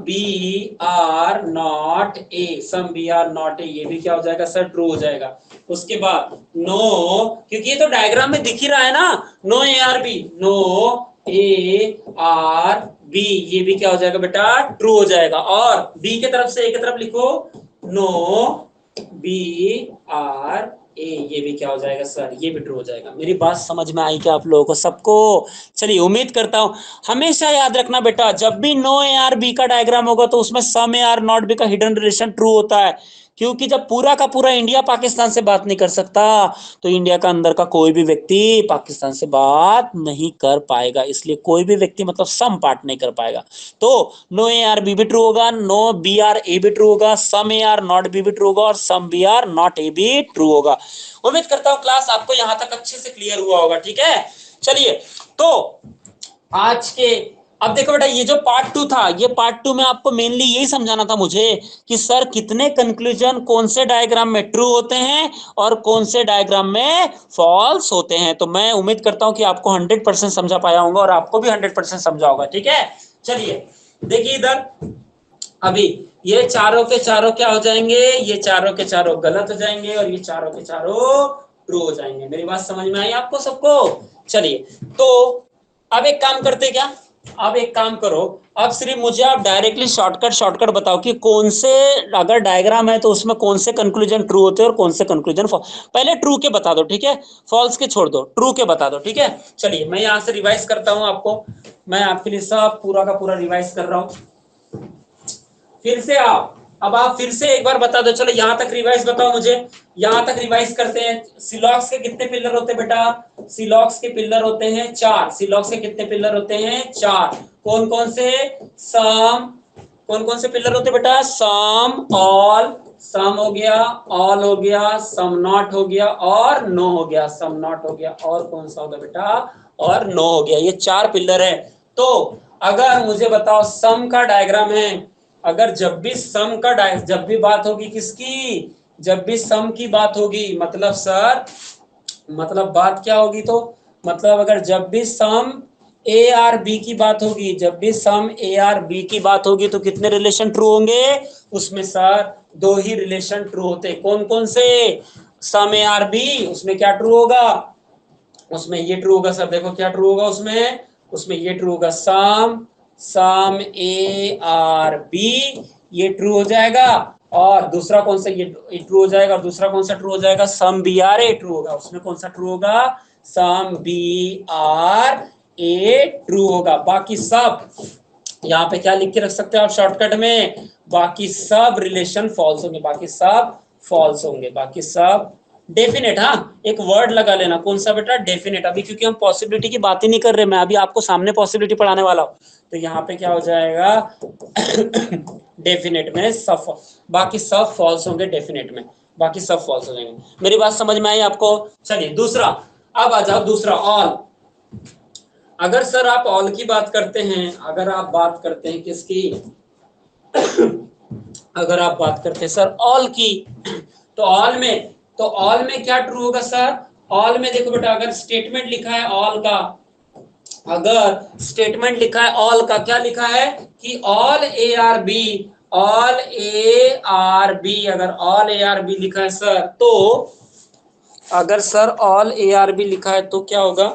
[SPEAKER 1] B are not A, some B are not A, ये भी क्या हो जाएगा सर? ट्रू हो जाएगा। उसके बाद नो, क्योंकि ये तो डायग्राम में दिख ही रहा है ना, no A are B, no A are B, ये भी क्या हो जाएगा बेटा? ट्रू हो जाएगा। और बी के तरफ से ए की तरफ लिखो, नो बी आर ए, ये भी क्या हो जाएगा सर? ये भी ट्रू हो जाएगा। मेरी बात समझ में आई क्या आप लोगों को सबको? चलिए उम्मीद करता हूं। हमेशा याद रखना बेटा, जब भी नो ए आर बी का डायग्राम होगा तो उसमें सम ए आर नॉट बी का हिडन रिलेशन ट्रू होता है। क्योंकि जब पूरा का पूरा इंडिया पाकिस्तान से बात नहीं कर सकता तो इंडिया का अंदर का कोई भी व्यक्ति पाकिस्तान से बात नहीं कर पाएगा, इसलिए कोई भी व्यक्ति मतलब सम पार्ट नहीं कर पाएगा। तो नो ए आर बी भी ट्रू होगा, नो बी आर ए भी ट्रू होगा, some A are not B भी ट्रू होगा और some B are not A भी ट्रू होगा। उम्मीद करता हूं क्लास आपको यहां तक अच्छे से क्लियर हुआ होगा। ठीक है, चलिए तो आज के, अब देखो बेटा ये जो पार्ट 2 था, ये पार्ट 2 में आपको मेनली यही समझाना था मुझे कि सर कितने कंक्लूजन कौन से डायग्राम में ट्रू होते हैं और कौन से डायग्राम में फॉल्स होते हैं। तो मैं उम्मीद करता हूं कि आपको 100% समझा पाया होगा और आपको भी 100% समझा होगा। ठीक है, चलिए देखिए इधर, अभी ये चारों के चारों क्या हो जाएंगे? ये चारों के चारों गलत हो जाएंगे और ये चारों के चारों ट्रू हो जाएंगे। मेरी बात समझ में आई आपको सबको? चलिए तो अब एक काम करते क्या, अब एक काम करो, अब सिर्फ मुझे आप डायरेक्टली शॉर्टकट बताओ कि कौन से, अगर डायग्राम है तो उसमें कौन से कंक्लूजन ट्रू होते हैं और कौन से कंक्लूजन फॉल्स। पहले ट्रू के बता दो, ठीक है, फॉल्स के छोड़ दो, ट्रू के बता दो, ठीक है। चलिए मैं यहां से रिवाइज करता हूं आपको, मैं आपके लिए सब पूरा का पूरा रिवाइज कर रहा हूं। फिर से आप, अब आप फिर से एक बार बता दो, चलो यहां तक रिवाइज बताओ मुझे, यहां तक रिवाइज करते हैं। सिलॉक्स के कितने पिलर होते हैं बेटा? सिलॉक्स के पिलर होते हैं 4। सिलॉक्स के कितने पिलर होते हैं? 4। कौन कौन से? सम, कौन कौन से पिलर होते हैं बेटा? सम, ऑल, सम हो गया, ऑल हो गया, सम नॉट हो गया और नो हो गया, सम नॉट हो गया, और कौन सा होगा बेटा? और नो हो गया। ये 4 पिलर है। तो अगर मुझे बताओ सम का डायग्राम है, अगर जब भी सम का जब भी बात होगी किसकी, जब भी सम की बात होगी, मतलब सर, मतलब बात क्या होगी, तो मतलब अगर जब भी सम ए आर बी की बात होगी, जब भी सम ए आर बी की बात होगी तो कितने रिलेशन ट्रू होंगे? उसमें सर 2 ही रिलेशन ट्रू होते। कौन कौन से? सम ए आर बी, उसमें क्या ट्रू होगा? उसमें ये ट्रू होगा सर, देखो क्या ट्रू होगा उसमें, उसमें ये ट्रू होगा, सम, सम ए आर बी, ये ट्रू हो जाएगा। और दूसरा कौन सा, ये ट्रू हो जाएगा, और दूसरा कौन सा ट्रू हो जाएगा? Some B are A true होगा। उसमें कौन सा ट्रू होगा? Some B are A true होगा। बाकी सब यहाँ पे क्या लिख के रख सकते हो आप शॉर्टकट में? बाकी सब रिलेशन फॉल्स होंगे, बाकी सब फॉल्स होंगे, बाकी सब डेफिनेट। हाँ, एक वर्ड लगा लेना, कौन सा बेटा? डेफिनेट। अभी क्योंकि हम पॉसिबिलिटी की बात ही नहीं कर रहे, मैं अभी आपको सामने पॉसिबिलिटी पढ़ाने वाला हूँ, तो यहाँ पे क्या हो जाएगा? डेफिनेट में सब, बाकी सब फॉल्स होंगे डेफिनेट में, बाकी सब फॉल्स हो जाएंगे। मेरी बात समझ में आई आपको? चलिए दूसरा, अब आ जाओ दूसरा, ऑल। अगर सर आप ऑल की बात करते हैं, अगर आप बात करते हैं किसकी, अगर आप बात करते हैं सर ऑल की, तो ऑल में, तो ऑल में क्या ट्रू होगा सर? ऑल में देखो बेटा, अगर स्टेटमेंट लिखा है ऑल का, अगर स्टेटमेंट लिखा है ऑल का, क्या लिखा है कि all A are B, all A are B, अगर ऑल ए आर बी लिखा है सर, तो अगर sir all A are B लिखा है तो क्या होगा?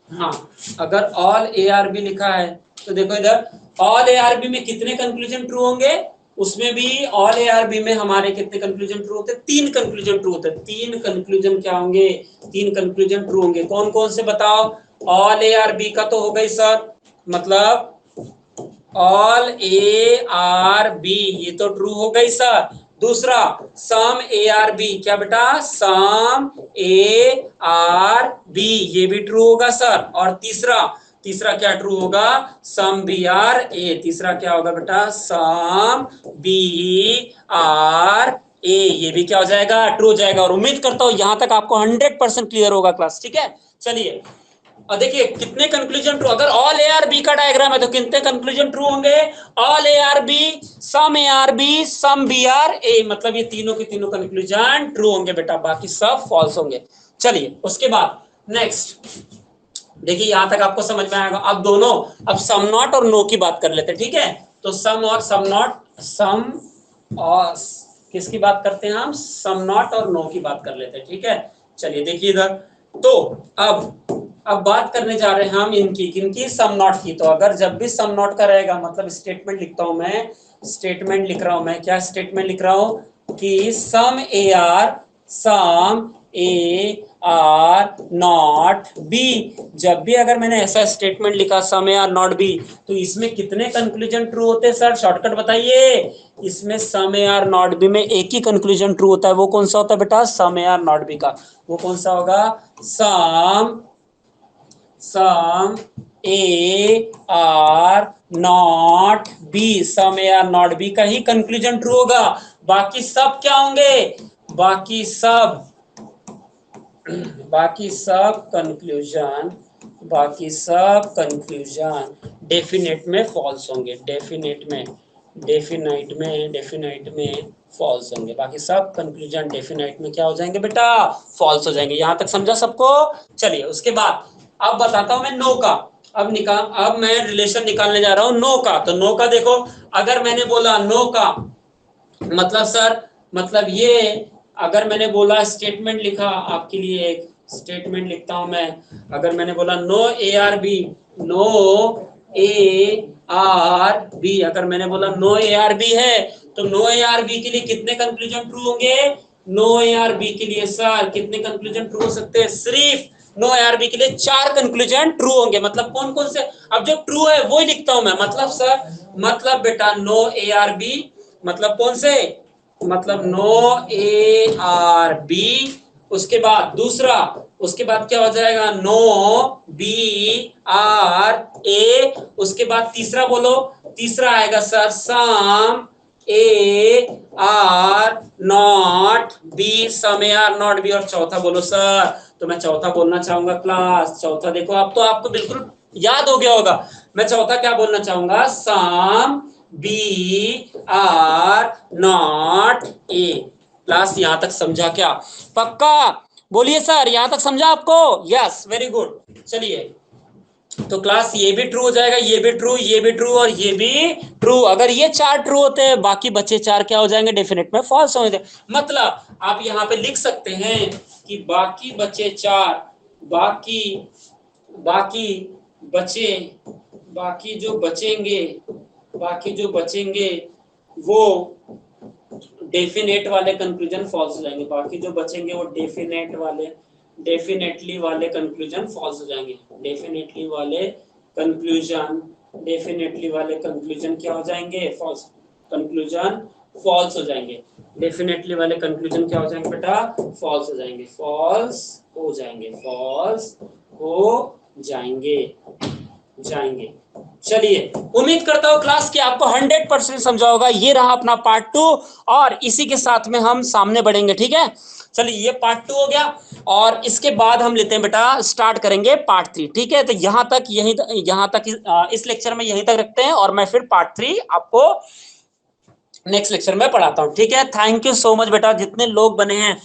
[SPEAKER 1] हाँ, अगर ऑल ए आर बी लिखा है तो देखो इधर, ऑल ए आर बी में कितने कंक्लूजन ट्रू होंगे? उसमें भी ऑल ए आर बी में हमारे कितने कंक्लूजन ट्रू होते हैं? 3 कंक्लूजन ट्रू होते हैं। 3 कंक्लूजन क्या होंगे? 3 कंक्लूजन ट्रू होंगे। कौन कौन से बताओ? ऑल ए आर बी का तो हो गई सर, मतलब ऑल ए आर बी, ये तो ट्रू हो गई सर। दूसरा सम ए आर बी, क्या बेटा? सम ए आर बी, ये भी ट्रू होगा सर। और तीसरा, तीसरा क्या ट्रू होगा? सम बी आर ए, तीसरा क्या होगा बेटा? सम बी आर ए, ये भी क्या हो जाएगा? ट्रू हो जाएगा। और उम्मीद करता हूं यहां तक आपको 100% क्लियर होगा क्लास, ठीक है। चलिए, और देखिए कितने कंक्लूजन ट्रू, अगर ऑल ए आर बी का डायग्राम है तो कितने कंक्लूजन ट्रू होंगे? All A are B, some A are B, some B are A, मतलब ये तीनों के तीनों कंक्लूजन ट्रू होंगे बेटा, बाकी सब फॉल्स होंगे। चलिए उसके बाद नेक्स्ट, देखिए यहां तक आपको समझ में आएगा। अब दोनों, अब सम नॉट और नो की बात कर लेते हैं, ठीक है। तो सम और सम नॉट, सम और किसकी बात करते हैं हम? सम नॉट और नो की बात कर लेते हैं, ठीक है। चलिए देखिए इधर, तो अब बात करने जा रहे हैं हम इनकी, किनकी? सम नॉट की। तो अगर जब भी सम नॉट का रहेगा, मतलब स्टेटमेंट लिखता हूं मैं, स्टेटमेंट लिख रहा हूं मैं, क्या स्टेटमेंट लिख रहा हूं कि some A are, some A are not B. जब भी अगर मैंने ऐसा स्टेटमेंट लिखा some A are not B, तो इसमें कितने कंक्लूजन ट्रू होते हैं सर? शॉर्टकट बताइए। इसमें सम ए आर नॉट बी में एक ही कंक्लूजन ट्रू होता है, वो कौन सा होता है बेटा? Some A are not B का, वो कौन सा होगा? Some A are not B, some A are not B का ही कंक्लूजन ट्रू होगा। बाकी सब क्या होंगे? बाकी सब, बाकी सब कंक्लूजन, बाकी सब कंक्लूजन डेफिनेट में फॉल्स होंगे, डेफिनेट में, डेफिनेट में, डेफिनेट में फॉल्स होंगे। बाकी सब कंक्लूजन डेफिनेट में क्या हो जाएंगे बेटा? फॉल्स हो जाएंगे। यहां तक समझा सबको? चलिए उसके बाद अब बताता हूं मैं नो का। अब मैं रिलेशन निकालने जा रहा हूं नो का। तो नो का देखो, अगर मैंने बोला नो का मतलब सर, मतलब ये, अगर मैंने बोला स्टेटमेंट लिखा आपके लिए, एक स्टेटमेंट लिखता हूं मैं, अगर मैंने बोला no A are B, no A are B, अगर मैंने बोला नो ए आर बी है तो नो ए आर बी के लिए कितने कंक्लूजन ट्रू होंगे? नो ए आर बी के लिए सर कितने कंक्लूजन ट्रू हो सकते हैं? सिर्फ नो ए आर बी के लिए 4 कंक्लूजन ट्रू होंगे। मतलब कौन कौन से? अब जो ट्रू है वो ही लिखता हूं मैं। मतलब सर, मतलब बेटा नो ए आर बी, मतलब कौन से? मतलब नो ए आर बी, उसके बाद दूसरा, उसके बाद क्या हो जाएगा? नो बी आर ए, उसके बाद तीसरा बोलो, तीसरा आएगा sir some A are not B, some A are not B, और चौथा बोलो सर। तो मैं चौथा बोलना चाहूंगा क्लास, चौथा देखो अब तो आपको बिल्कुल याद हो गया होगा। मैं चौथा क्या बोलना चाहूंगा? Some B are not A. Class यहां तक समझा क्या? पक्का बोलिए सर, यहां तक समझा आपको? Yes, very good. चलिए, तो क्लास ये भी ट्रू हो जाएगा, ये भी ट्रू, ये भी ट्रू और ये भी ट्रू। अगर ये 4 ट्रू होते हैं, बाकी बचे 4 क्या हो जाएंगे? डेफिनेट में फॉल्स हो जाएंगे। मतलब आप यहां पे लिख सकते हैं कि बाकी बचे 4, बाकी बाकी बचे, बाकी जो बचेंगे, बाकी जो बचेंगे वो डेफिनेट वाले कंक्लूजन फॉल्स हो जाएंगे। बाकी जो बचेंगे वो डेफिनेटली वाले कंक्लूजन फॉल्स हो जाएंगे। डेफिनेटली वाले कंक्लूजन क्या हो जाएंगे? फॉल्स। कंक्लूजन फॉल्स हो जाएंगे। डेफिनेटली वाले कंक्लूजन क्या हो जाएंगे बेटा? फॉल्स हो जाएंगे। फॉल्स हो जाएंगे। चलिए, उम्मीद करता हूं क्लास की आपको 100% समझा होगा। ये रहा अपना पार्ट 2 और इसी के साथ में हम सामने बढ़ेंगे। ठीक है, चलिए ये पार्ट 2 हो गया और इसके बाद हम लेते हैं बेटा, स्टार्ट करेंगे पार्ट 3। ठीक है, तो यहां तक इस लेक्चर में यहीं तक रखते हैं और मैं फिर पार्ट 3 आपको नेक्स्ट लेक्चर में पढ़ाता हूं। ठीक है, थैंक यू सो मच बेटा, जितने लोग बने हैं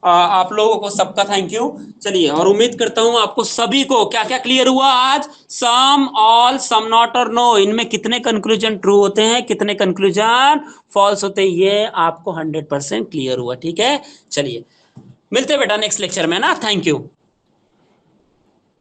[SPEAKER 1] आप लोगों को सबका थैंक यू। चलिए, और उम्मीद करता हूं आपको सभी को क्या क्या क्लियर हुआ आज? सम, ऑल, सम नॉट और नो, इनमें कितने कंक्लूजन ट्रू होते हैं, कितने कंक्लूजन फॉल्स होते हैं, ये आपको 100% क्लियर हुआ। ठीक है, चलिए मिलते हैं बेटा नेक्स्ट लेक्चर में ना। Thank you.